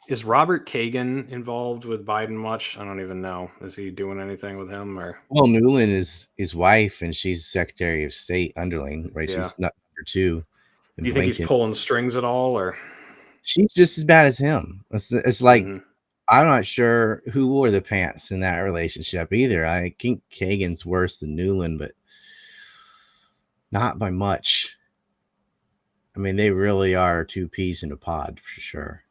Is Robert Kagan involved with Biden much? I don't even know. Is he doing anything with him? Or well, Nuland is his wife, and she's Secretary of State underling, right? Yeah. She's not number 2. Do you think he's pulling strings at all, or she's just as bad as him? It's like I'm not sure who wore the pants in that relationship either. I think Kagan's worse than Nuland, but not by much. I mean, they really are 2 peas in a pod for sure.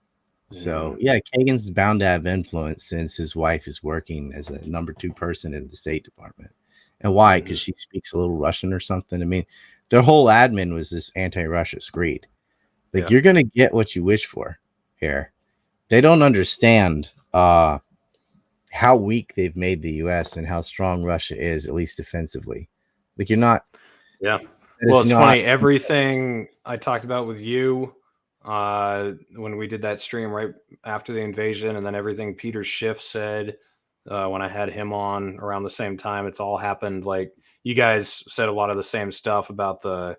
So yeah, Kagan's bound to have influence since his wife is working as a number 2 person in the State Department. And why? Because she speaks a little Russian or something. I mean, their whole admin was this anti-Russia screed. Like you're gonna get what you wish for here. They don't understand how weak they've made the U.S. and how strong Russia is, at least defensively. Like you're not. Yeah. Well, it's funny. Everything I talked about with you when we did that stream right after the invasion, and then everything Peter Schiff said when I had him on around the same time, it's all happened. Like you guys said a lot of the same stuff about the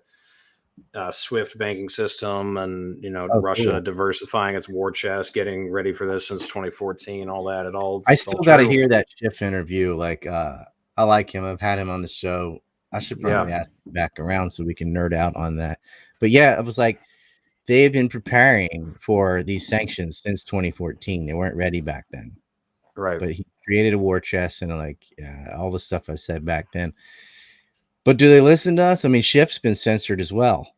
SWIFT banking system and Russia diversifying its war chest, getting ready for this since 2014, all that. I still got to hear that Schiff interview. Like I like him. I've had him on the show. I should probably ask him back around so we can nerd out on that. But yeah, it was like they've been preparing for these sanctions since 2014. They weren't ready back then. Right. But he created a war chest and all the stuff I said back then. But do they listen to us? I mean, Schiff's been censored as well,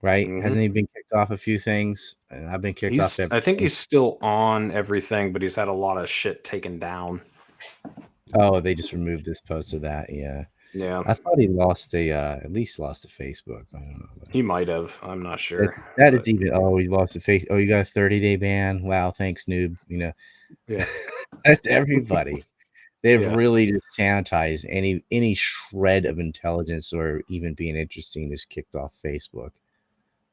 right? Hasn't he been kicked off a few things? And I've been kicked off everything. I think he's still on everything, but he's had a lot of shit taken down. Oh, they just removed this post of that. Yeah. Yeah. I thought he at least lost to Facebook. I don't know. He might have. I'm not sure. Is even. Oh, he lost the face. Oh, you got a 30-day ban. Wow. Thanks, noob. Yeah. That's everybody. They've really just sanitized any shred of intelligence or even being interesting is kicked off Facebook.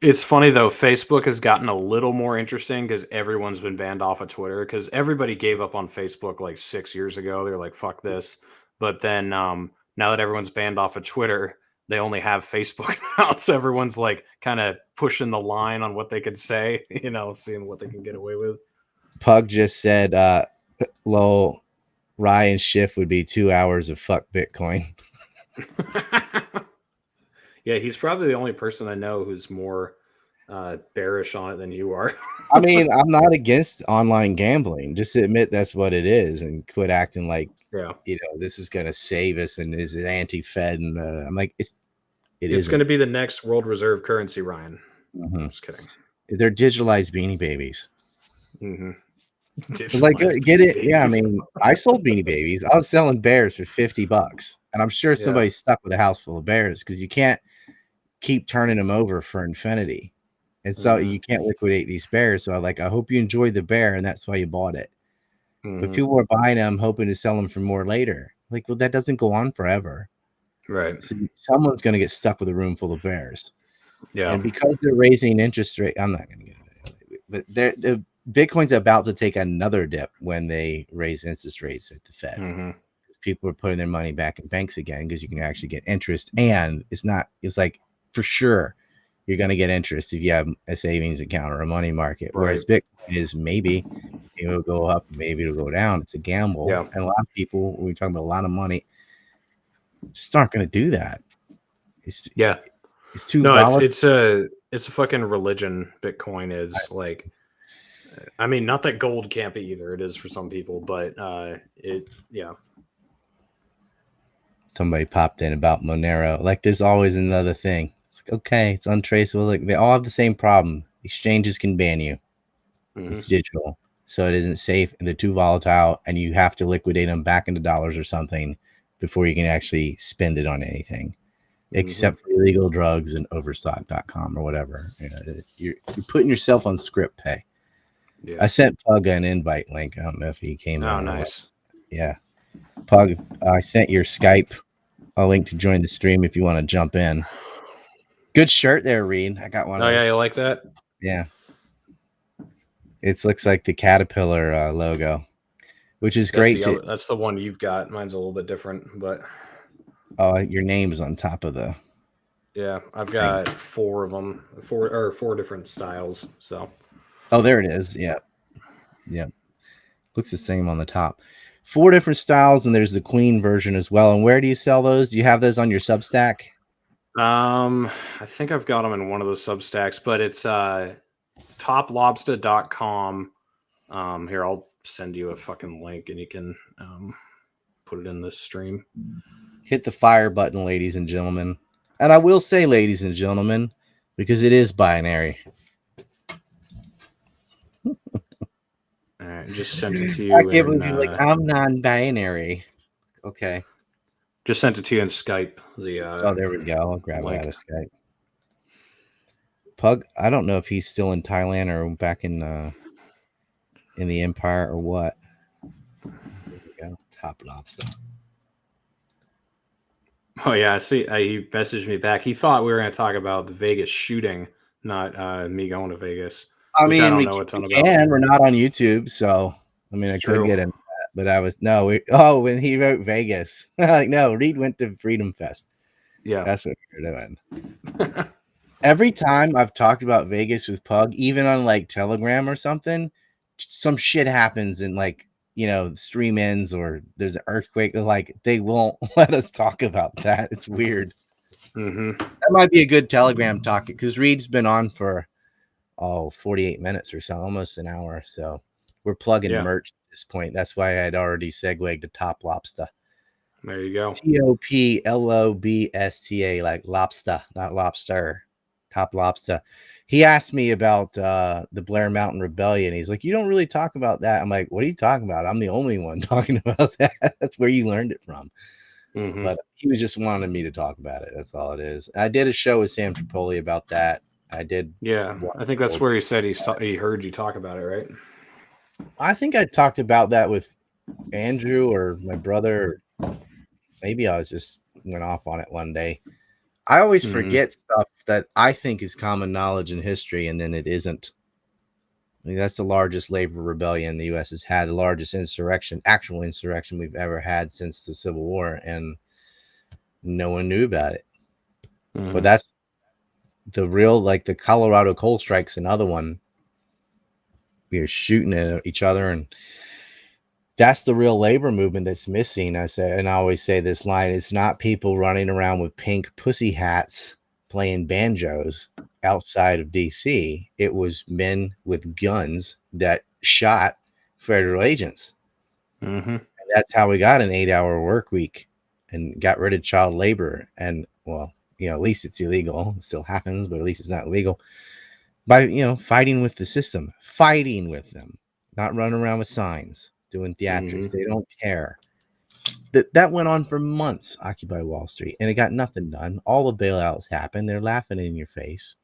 It's funny though, Facebook has gotten a little more interesting because everyone's been banned off of Twitter, because everybody gave up on Facebook like 6 years ago. They're like, fuck this. But then now that everyone's banned off of Twitter, they only have Facebook now. So everyone's like kind of pushing the line on what they could say, seeing what they can get away with. Pug just said, lol, Ryan Schiff would be 2 hours of fuck Bitcoin. Yeah, he's probably the only person I know who's more bearish on it than you are. I mean, I'm not against online gambling. Just admit that's what it is and quit acting like, this is going to save us and is it anti-Fed. And I'm like, it's going to be the next world reserve currency, Ryan. I'm just kidding. They're digitalized Beanie Babies. Like, get it? Yeah, I mean, I sold Beanie Babies. I was selling bears for $50, and I'm sure somebody's stuck with a house full of bears because you can't keep turning them over for infinity, and so you can't liquidate these bears. So I hope you enjoyed the bear, and that's why you bought it. But people are buying them, hoping to sell them for more later. Like, well, that doesn't go on forever, right? So someone's going to get stuck with a room full of bears. Yeah. And because they're raising interest rate, I'm not going to get into it, but the Bitcoin's about to take another dip when they raise interest rates at the Fed. Mm-hmm. People are putting their money back in banks again because you can actually get interest, and it's like for sure you're going to get interest if you have a savings account or a money market. Right. Whereas Bitcoin is maybe it'll go up, maybe it'll go down. It's a gamble. Yeah. And a lot of people, when we're talking about a lot of money, just aren't going to do that. It's too volatile. It's a fucking religion. Bitcoin is like, I mean, not that gold can't be either. It is for some people, but Somebody popped in about Monero. Like, there's always another thing. It's like, okay, it's untraceable. Like, they all have the same problem. Exchanges can ban you. Mm-hmm. It's digital, so it isn't safe, and they're too volatile, and you have to liquidate them back into dollars or something before you can actually spend it on anything, except for illegal drugs and overstock.com or whatever. You're putting yourself on script pay. Yeah. I sent Pug an invite link. I don't know if he came in. Oh, nice. Yeah. Pug, I sent your Skype a link to join the stream if you want to jump in. Good shirt there, Reed. I got one. Oh, yeah, you like that? Yeah. It looks like the Caterpillar logo, which is great. That's the one you've got. Mine's a little bit different, but your name is on top of the. Yeah, I've got four of them, four different styles. So. Oh, there it is. Yeah. Looks the same on the top. 4 different styles, and there's the Queen version as well. And where do you sell those? Do you have those on your Substack? I think I've got them in one of those Substacks, but it's toplobster.com. Here, I'll send you a fucking link, and you can put it in this stream. Hit the fire button, ladies and gentlemen. And I will say, ladies and gentlemen, because it is binary. All right, just sent it to you. I can't believe you're like, I'm non-binary. Okay. Just sent it to you in Skype. There we go. I'll grab it out of Skype. Pug, I don't know if he's still in Thailand or back in the Empire or what. There we go. Top Lobster. Oh yeah, see, he messaged me back. He thought we were going to talk about the Vegas shooting, not me going to Vegas. I mean, I don't know a ton about. We're not on YouTube, so I mean, I could get into that, but I was when he wrote Vegas, like no, Reed went to Freedom Fest. Yeah, that's what we're doing. Every time I've talked about Vegas with Pug, even on like Telegram or something, some shit happens and like stream ends or there's an earthquake. Like they won't let us talk about that. It's weird. Mm-hmm. That might be a good Telegram talk because Reed's been on for 48 minutes or so, almost an hour. So we're plugging merch at this point. That's why I'd already segued to Top Lobster. There you go. TOPLOBSTA, like lobster, not lobster. Top Lobster. He asked me about the Blair Mountain Rebellion. He's like, you don't really talk about that. I'm like, what are you talking about? I'm the only one talking about that. That's where you learned it from. Mm-hmm. But he was just wanting me to talk about it. That's all it is. I did a show with Sam Tripoli about that. I did. Yeah, I think that's where he said he heard you talk about it, right? I think I talked about that with Andrew or my brother. Maybe I was just went off on it one day. I always forget stuff that I think is common knowledge in history, and then it isn't. I mean, that's the largest labor rebellion the U.S. has had, the largest actual insurrection we've ever had since the Civil War, and no one knew about it. Mm-hmm. But that's the real, like the Colorado coal strike's another one. We are shooting at each other, and that's the real labor movement that's missing. I say, and I always say this line: it's not people running around with pink pussy hats playing banjos outside of DC. It was men with guns that shot federal agents. Mm-hmm. And that's how we got an 8-hour work week and got rid of child labor. And well, at least it's illegal. It still happens, but at least it's not illegal. By fighting with the system, fighting with them, not running around with signs, doing theatrics. They don't care. That went on for months, Occupy Wall Street, and it got nothing done. All the bailouts happened. They're laughing in your face.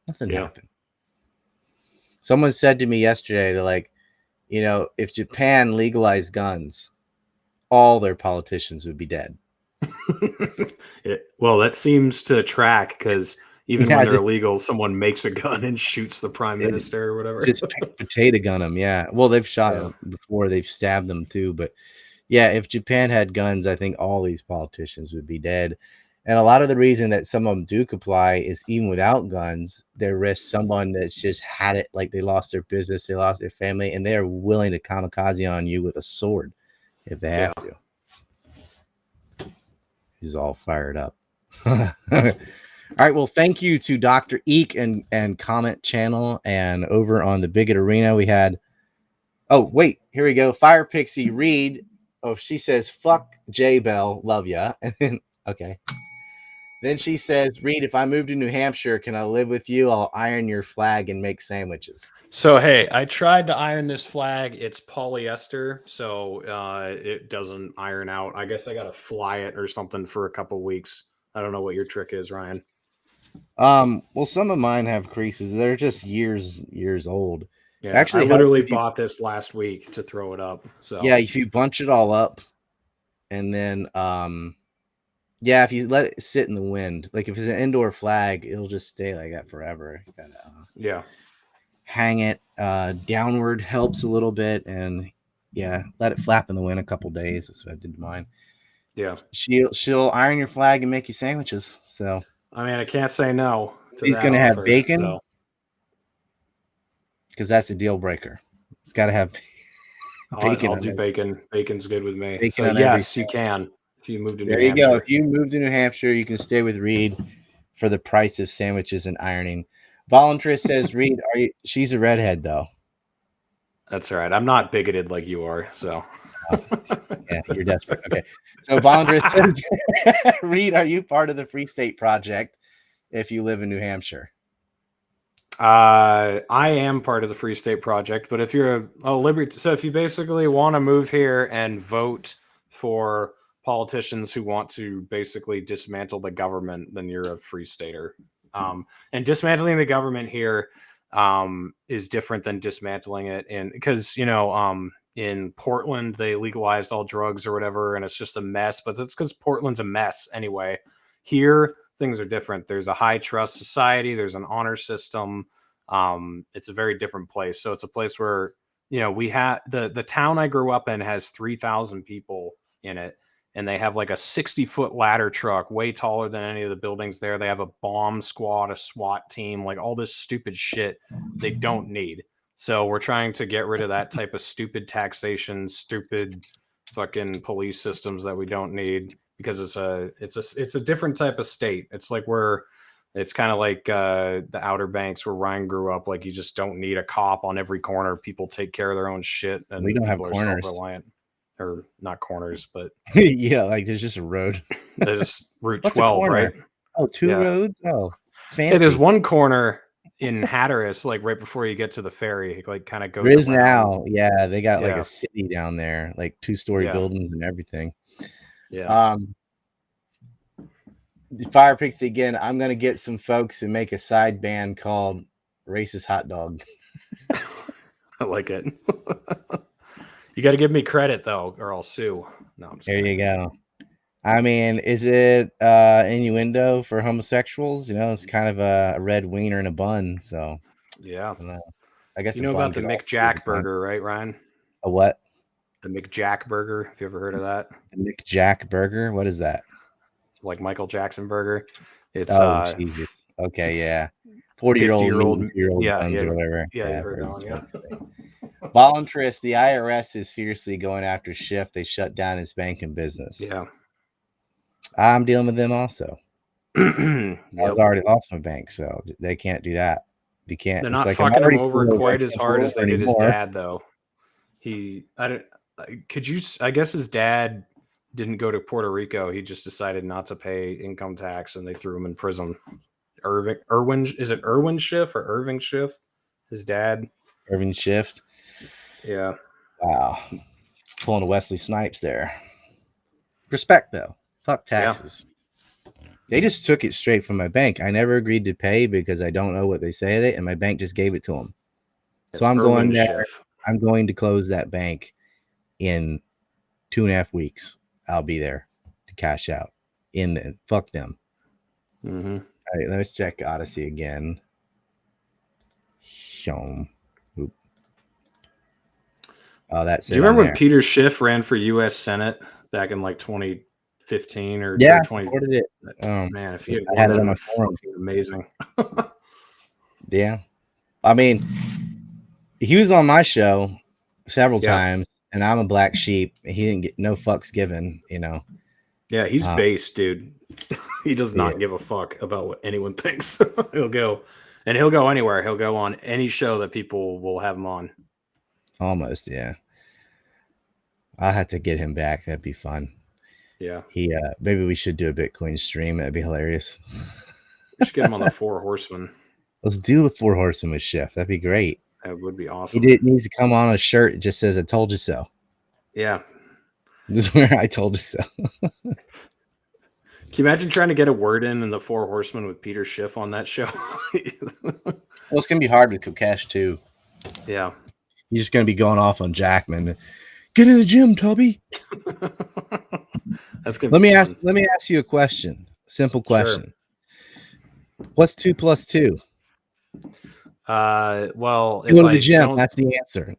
Nothing happened. Someone said to me yesterday, they're like, if Japan legalized guns, all their politicians would be dead. Well, that seems to track because, Even when they're illegal, someone makes a gun and shoots the prime minister or whatever. Just potato gun them. Yeah. Well, they've shot them before. They've stabbed them too. But yeah, if Japan had guns, I think all these politicians would be dead. And a lot of the reason that some of them do comply is even without guns, they risk someone that's just had it, like they lost their business, they lost their family, and they're willing to kamikaze on you with a sword if they have to. He's all fired up. All right. Well, thank you to Dr. Eek and Comment Channel. And over on the Bigot Arena, we had, oh, wait, here we go. Fire Pixie Reed. Oh, she says, fuck J Bell, love ya. And then, okay. Then she says, Reed, if I move to New Hampshire, can I live with you? I'll iron your flag and make sandwiches. So, hey, I tried to iron this flag. It's polyester, so it doesn't iron out. I guess I got to fly it or something for a couple weeks. I don't know what your trick is, Ryan. Well, some of mine have creases. They're just years old. Yeah, actually, I literally bought this last week to throw it up. So yeah, if you bunch it all up, and then yeah, if you let it sit in the wind, like if it's an indoor flag, it'll just stay like that forever. You gotta hang it downward helps a little bit, and yeah, let it flap in the wind a couple days. That's what I did to mine. Yeah, she'll iron your flag and make you sandwiches. So. I mean, I can't say no. He's going to have bacon because that's a deal breaker. It's got to have bacon. I'll do bacon. Bacon's good with me. So yes, you can. If you move to New Hampshire. There you go. If you move to New Hampshire, you can stay with Reed for the price of sandwiches and ironing. Voluntress says, Reed, she's a redhead, though. That's all right. I'm not bigoted like you are, so. Yeah, you're desperate. Okay. So Voluntress says, Reed, are you part of the Free State Project if you live in New Hampshire? I am part of the Free State Project, but if you're a liberty, so if you basically want to move here and vote for politicians who want to basically dismantle the government, then you're a Free Stater. And dismantling the government here is different than dismantling it because in Portland, they legalized all drugs or whatever, and it's just a mess. But that's because Portland's a mess anyway. Here, things are different. There's a high trust society. There's an honor system. It's a very different place. So it's a place where, we have the town I grew up in has 3,000 people in it, and they have like a 60-foot ladder truck, way taller than any of the buildings there. They have a bomb squad, a SWAT team, like all this stupid shit they don't need. So we're trying to get rid of that type of stupid taxation, stupid fucking police systems that we don't need because it's a different type of state. It's like it's kind of like the Outer Banks where Ryan grew up. Like you just don't need a cop on every corner. People take care of their own shit, and we don't have corners. Self-reliant. Or not corners, but yeah, like there's just a road. There's Route 12, right? Oh, two roads. Oh, fancy. Hey, there's one corner in Hatteras, like right before you get to the ferry, it like kind of goes. There is now, yeah. They got like a city down there, like 2-story buildings and everything. Yeah. Fire Pixie again. I'm gonna get some folks and make a side band called Racist Hot Dog. I like it. You got to give me credit though, or I'll sue. No, there you go. I mean, is it innuendo for homosexuals? It's kind of a red wiener in a bun. So yeah, I guess you know about the McJack burger, right, Ryan? A what? The McJack burger. Have you ever heard of that? The McJack burger. What is that? Like Michael Jackson burger. It's Jesus. Okay, yeah. 40-year-old buns or whatever. Yeah, you heard that one, yeah. Voluntress, the IRS is seriously going after Schiff. They shut down his banking business. Yeah. I'm dealing with them also. I've already lost my bank, so they can't do that. You can't. They're not fucking him over quite as hard as they did his dad, though. I guess his dad didn't go to Puerto Rico. He just decided not to pay income tax, and they threw him in prison. Is it Irwin Schiff or Irving Schiff? His dad? Irving Schiff. Yeah. Wow. Pulling a Wesley Snipes there. Respect, though. Fuck taxes. Yeah. They just took it straight from my bank. I never agreed to pay because I don't know what they say at it, and my bank just gave it to them. So I'm going there. I'm going to close that bank in 2.5 weeks. I'll be there to cash out. Fuck them. Mm-hmm. All right, let's check Odysee again. Show. Oh, that's it. Do you remember when Peter Schiff ran for U.S. Senate back in like 2015 or 20? Supported it. Man, if he had had won, it on that my would forum. fucking amazing. Yeah, I mean, he was on my show several times, and I'm a black sheep. He didn't get no fucks given, you know. Yeah, he's based, dude. He does not give a fuck about what anyone thinks. He'll go anywhere. He'll go on any show that people will have him on. Almost, yeah. I'll have to get him back. That'd be fun. Yeah. Maybe we should do a Bitcoin stream. That'd be hilarious. We should get him on the 4 Horsemen. Let's do the 4 Horsemen with Chef. That'd be great. That would be awesome. He needs to come on a shirt. It just says, "I told you so." Yeah. This is where I told you so. Can you imagine trying to get a word in the 4 Horsemen with Peter Schiff on that show? Well, it's going to be hard with Kokesh, too. Yeah. He's just going to be going off on Jackman. Get in the gym, Tubby. That's good. Let me ask you a question. Simple question. Sure. What's 2 plus 2? Well, go to the gym. That's the answer.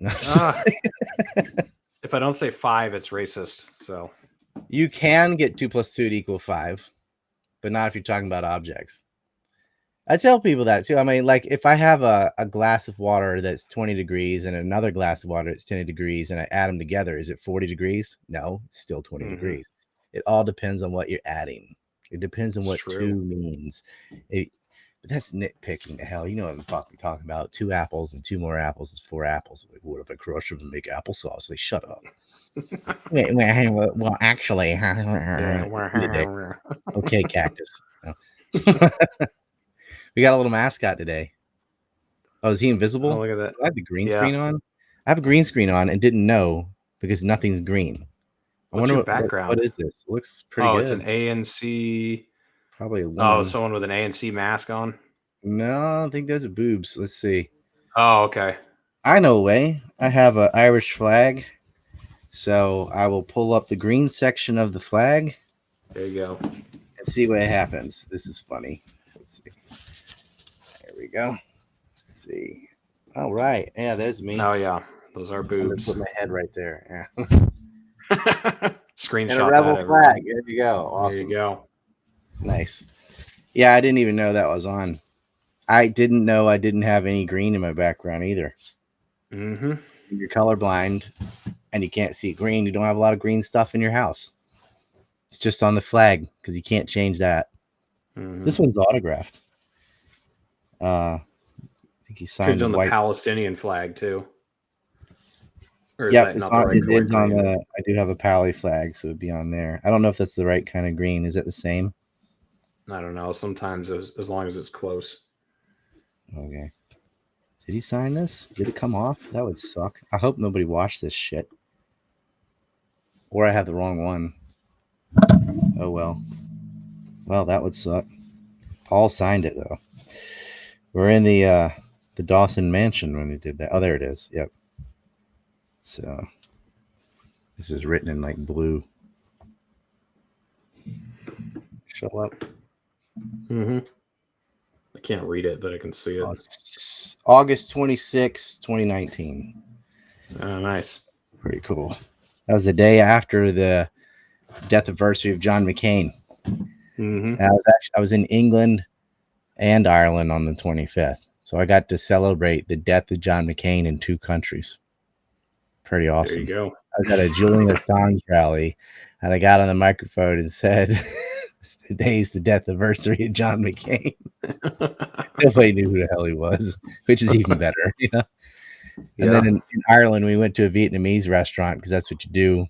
If I don't say 5, it's racist. So you can get 2 plus 2 to equal 5, but not if you're talking about objects. I tell people that too. I mean, like if I have a glass of water that's 20 degrees and another glass of water that's 10 degrees and I add them together, is it 40 degrees? No, it's still 20 degrees. It all depends on what you're adding. It depends on what 2 means. That's nitpicking to hell. You know what I'm fucking talking about. 2 apples and 2 more apples is 4 apples. Like, what if I crush them and make applesauce? Like, shut up. Well, actually. Okay, cactus. No. We got a little mascot today. Oh, is he invisible? Oh, look at that. I have the green screen on. I have a green screen on and didn't know because nothing's green. What's your background? What is this? It looks pretty good. Oh, it's an ANC. Probably a woman. Oh, someone with an ANC mask on? No, I think those are boobs. Let's see. Oh, okay. I know a way. I have an Irish flag. So I will pull up the green section of the flag. There you go. And see what happens. This is funny. Let's see. There we go. Let's see. All right. Yeah, there's me. Oh, yeah. Those are boobs. Put my head right there. Yeah. Screenshot and a rebel flag. There you go. Awesome. There you go. Nice. Yeah, I didn't even know that was on. I didn't know I didn't have any green in my background either. Mm-hmm. You're colorblind and you can't see green. You don't have a lot of green stuff in your house. It's just on the flag because you can't change that. Mm-hmm. This one's autographed. I think he signed on the Palestinian flag too. Yeah, it is on the. I do have a Pally flag, so it'd be on there. I don't know if that's the right kind of green. Is it the same? I don't know. Sometimes as long as it's close. Okay. Did he sign this? Did it come off? That would suck. I hope nobody watched this shit. Or I have the wrong one. Oh well. Well, that would suck. Paul signed it though. We're in the Dawson mansion when he did that. Oh, there it is. Yep. So this is written in like blue. Show up. Mm-hmm. I can't read it, but I can see it. August 26, 2019. Oh, nice. Pretty cool. That was the day after the death anniversary of John McCain. Mm-hmm. And I was in England and Ireland on the 25th. So I got to celebrate the death of John McCain in 2 countries. Pretty awesome. There you go. I was at a Julian Assange rally and I got on the microphone and said, today's the death anniversary of John McCain. Nobody knew who the hell he was, which is even better, you know. And then in Ireland, we went to a Vietnamese restaurant because that's what you do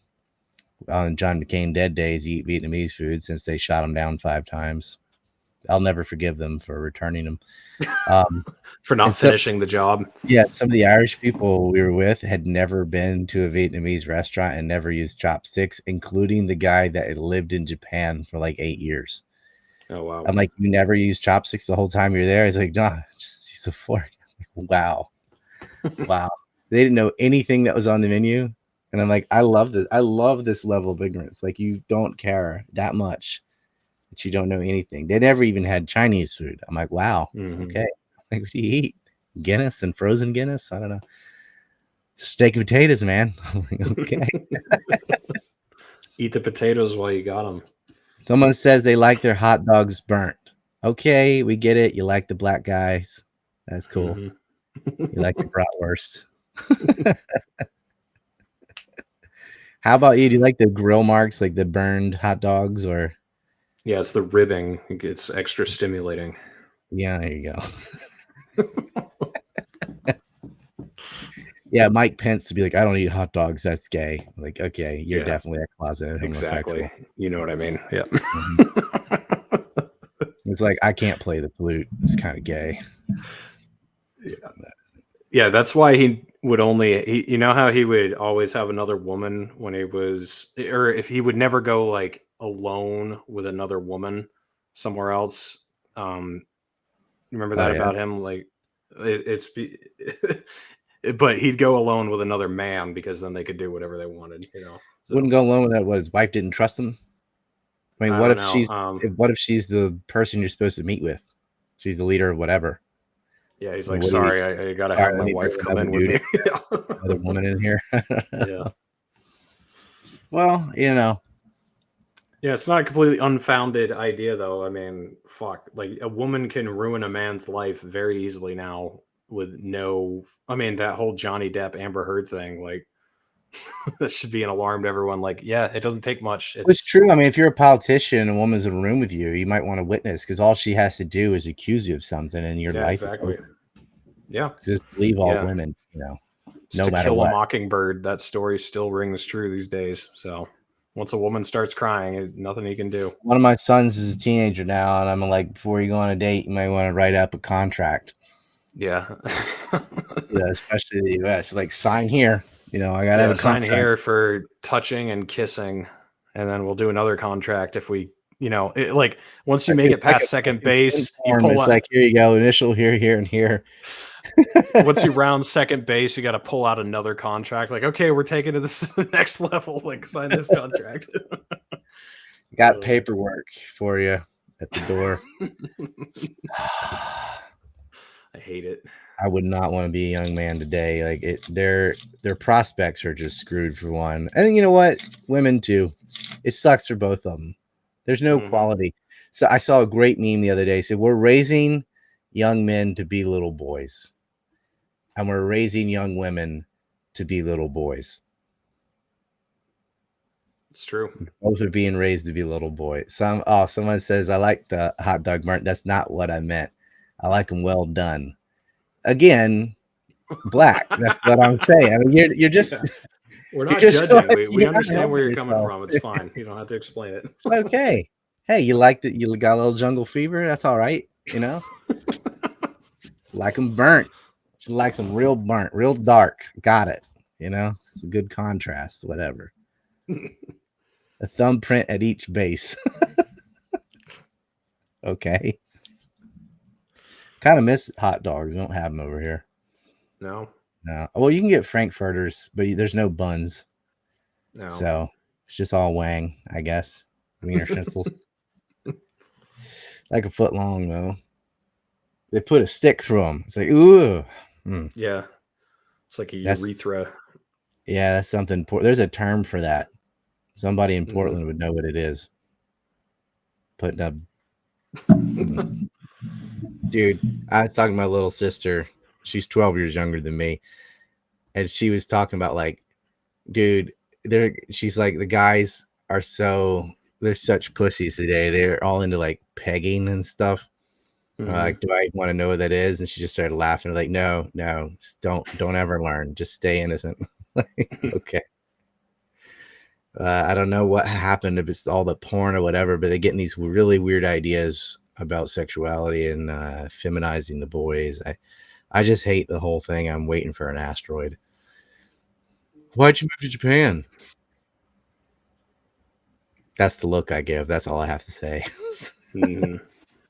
on John McCain dead days. You eat Vietnamese food since they shot him down 5 times. I'll never forgive them for returning him. For not finishing the job. Yeah, some of the Irish people we were with had never been to a Vietnamese restaurant and never used chopsticks, including the guy that had lived in Japan for like 8 years. Oh, wow. I'm like, you never used chopsticks the whole time you're there? He's like, no, just use a fork. Like, wow. Wow. They didn't know anything that was on the menu. And I'm like, I love this. I love this level of ignorance. Like, you don't care that much that you don't know anything. They never even had Chinese food. I'm like, wow, okay. Like, what do you eat? Guinness and frozen Guinness? I don't know. Steak and potatoes, man. Okay. Eat the potatoes while you got them. Someone says they like their hot dogs burnt. Okay, we get it. You like the black guys. That's cool. You like your bratwurst. How about you? Do you like the grill marks, like the burned hot dogs, or? Yeah, it's the ribbing. It's extra stimulating. Yeah, there you go. Yeah, Mike Pence to be like, I don't eat hot dogs. That's gay. Like, okay, you're definitely a closet homosexual. Exactly. You know what I mean? Yeah. It's like, I can't play the flute. It's kind of gay. Yeah, that's why he would only. You know how he would always have another woman when he was, or if he would never go like alone with another woman somewhere else. Remember that about him? Like, but he'd go alone with another man because then they could do whatever they wanted. You know, so. Wouldn't go alone with that. What, his wife didn't trust him. I mean, what if she's the person you're supposed to meet with? She's the leader of whatever. Yeah, he's like, sorry, I gotta have my wife come in with me. Another woman in here. Yeah. Well, you know. Yeah, it's not a completely unfounded idea, though. I mean, fuck, like a woman can ruin a man's life very easily now with no. I mean, that whole Johnny Depp Amber Heard thing, like, that should be an alarm to everyone. Like, yeah, it doesn't take much. It's true. I mean, if you're a politician and a woman's in a room with you, you might want to witness because all she has to do is accuse you of something, and your life is over. Yeah, just believe all women. You know, no matter Kill what. A Mockingbird. That story still rings true these days. So once a woman starts crying, nothing you can do. One of my sons is a teenager now, and I'm like, before you go on a date, you might want to write up a contract. Yeah, yeah, especially in the U.S. Like, sign here. You know, I gotta have a sign here for touching and kissing, and then we'll do another contract if we, you know, like once you make it past second base, you pull it's like, here you go, initial here, here, and here. Once you round second base, you got to pull out another contract. Like, okay, we're taking to the next level. Like, sign this contract. Got paperwork for you at the door. I hate it. I would not want to be a young man today. Like, their prospects are just screwed for one. And you know what? Women too. It sucks for both of them. There's no quality. So I saw a great meme the other day. Said, we're raising young men to be little boys, and we're raising young women to be little boys. It's true. Both are being raised to be little boys. Someone says, I like the hot dog burnt. That's not what I meant. I like them well done. Again, black. That's what I'm saying. I mean, you're just. Yeah. We're not judging. We understand where you're coming from. It's fine. You don't have to explain it. It's okay. Hey, you like that? You got a little jungle fever? That's all right. You know, like them burnt. She likes them real burnt, real dark. Got it. You know, it's a good contrast. Whatever. A thumbprint at each base. Okay. Kind of miss hot dogs. We don't have them over here. No. Well, you can get Frankfurters, but there's no buns. No. So it's just all wang, I guess. Wiener schnitzels. Like a foot long, though. They put a stick through them. It's like, ooh. Yeah. It's like a urethra. Yeah, that's something. There's a term for that. Somebody in Portland would know what it is. Putting up. Dude, I was talking to my little sister. She's 12 years younger than me. And she was talking about, like, dude, she's like, the guys are they're such pussies today. They're all into, like, pegging and stuff. Like, do I want to know what that is? And she just started laughing. Like, no, don't ever learn. Just stay innocent. Like, okay. I don't know what happened, if it's all the porn or whatever, but they're getting these really weird ideas about sexuality and feminizing the boys. I just hate the whole thing. I'm waiting for an asteroid. Why'd you move to Japan? That's the look I give. That's all I have to say.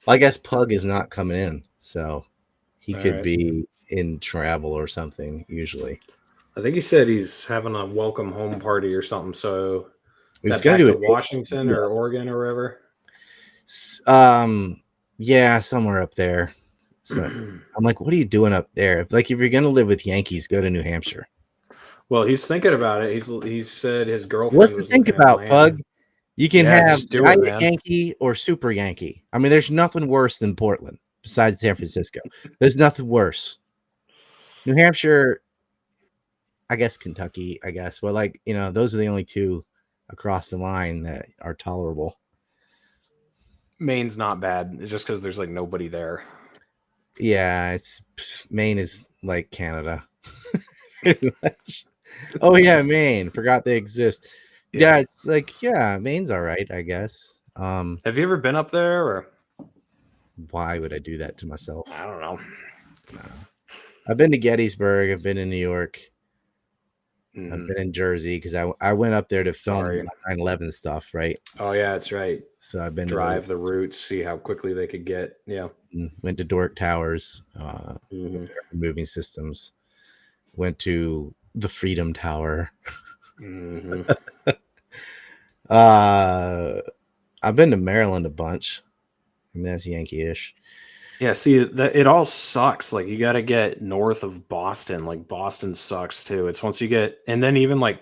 I guess Pug is not coming in, so he could be in travel or something, usually. I think he said he's having a welcome home party or something. So he's going to Washington or Oregon or wherever. Yeah, somewhere up there. So I'm like, what are you doing up there? Like, if you're gonna live with Yankees, go to New Hampshire. Well, he's thinking about it. He said his girlfriend What's to was think looking at about, Miami. Pug? You can Yeah, have just do it, Giant man. Yankee or Super Yankee. I mean, there's nothing worse than Portland besides San Francisco. There's nothing worse. New Hampshire, I guess Kentucky, I guess. But like, those are the only two across the line that are tolerable. Maine's not bad. It's just because there's like nobody there. Yeah, Maine is like Canada. Pretty much. Oh yeah, Maine. Forgot they exist. Yeah, it's like, Maine's all right, I guess. Have you ever been up there, or why would I do that to myself? I don't know. No. I've been to Gettysburg. I've been in New York. Mm-hmm. I've been in Jersey because I went up there to film 9/11 stuff, right? Oh yeah, that's right. So I've been drive the routes, see how quickly they could get. Yeah. Went to Dork Towers, moving systems. Went to the Freedom Tower. Mm-hmm. I've been to Maryland a bunch. I mean, that's Yankee-ish. Yeah, see, it all sucks. Like, you got to get north of Boston. Like, Boston sucks too. It's once you get, and then even like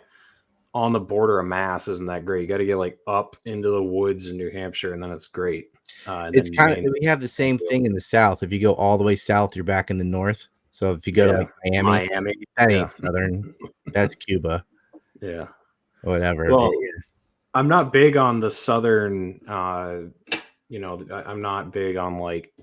on the border of Mass isn't that great. You got to get like up into the woods in New Hampshire, and then it's great. It's kind of, we have the same thing in the South. If you go all the way south, you're back in the north. So if you go to like Miami, that ain't southern. That's Cuba. Yeah. Whatever. Well, I'm not big on the southern. I'm not big on like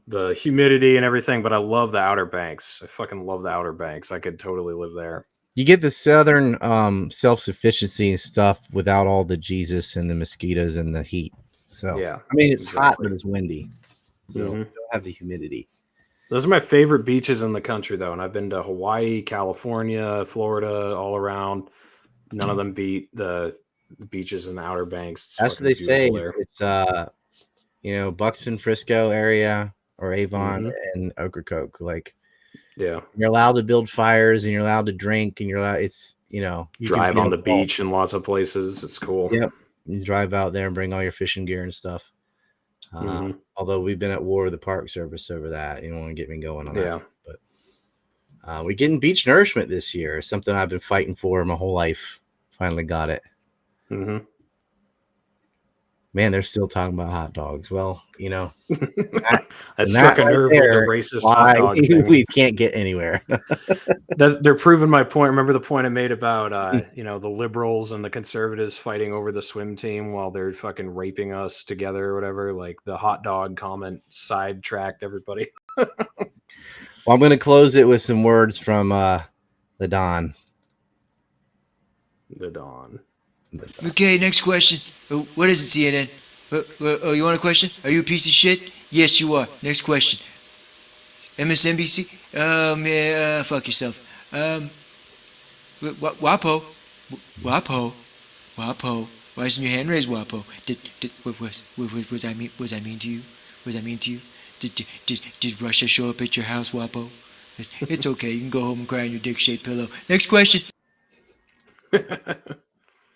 the humidity and everything, but I love the Outer Banks. I fucking love the Outer Banks. I could totally live there. You get the southern self-sufficiency and stuff without all the Jesus and the mosquitoes and the heat. So yeah, I mean, it's hot, but it's windy. So you don't have the humidity. Those are my favorite beaches in the country, though, and I've been to Hawaii, California, Florida, all around. None of them beat the beaches in the Outer Banks. That's what they say. It's Buxton, Frisco area, or Avon and Ocracoke. Like, yeah, you're allowed to build fires and you're allowed to drink and you're allowed. It's you drive on the beach in lots of places. It's cool. Yep, you drive out there and bring all your fishing gear and stuff. Although we've been at war with the Park Service over that. You don't want to get me going on that. But we're getting beach nourishment this year. Something I've been fighting for my whole life. Finally got it. Mm-hmm. Man, they're still talking about hot dogs. Well, I struck a nerve with the racist hot dog thing. We can't get anywhere. They're proving my point. Remember the point I made about the liberals and the conservatives fighting over the swim team while they're fucking raping us together or whatever? Like, the hot dog comment sidetracked everybody. Well, I'm going to close it with some words from the Don. The Don. Okay, next question. What is it, CNN? Oh, you want a question? Are you a piece of shit? Yes, you are. Next question. MSNBC? Man, fuck yourself. WAPO? Why isn't your hand raised, WAPO? Was I mean to you? Was I mean to you? Did Russia show up at your house, WAPO? It's okay. You can go home and cry on your dick-shaped pillow. Next question.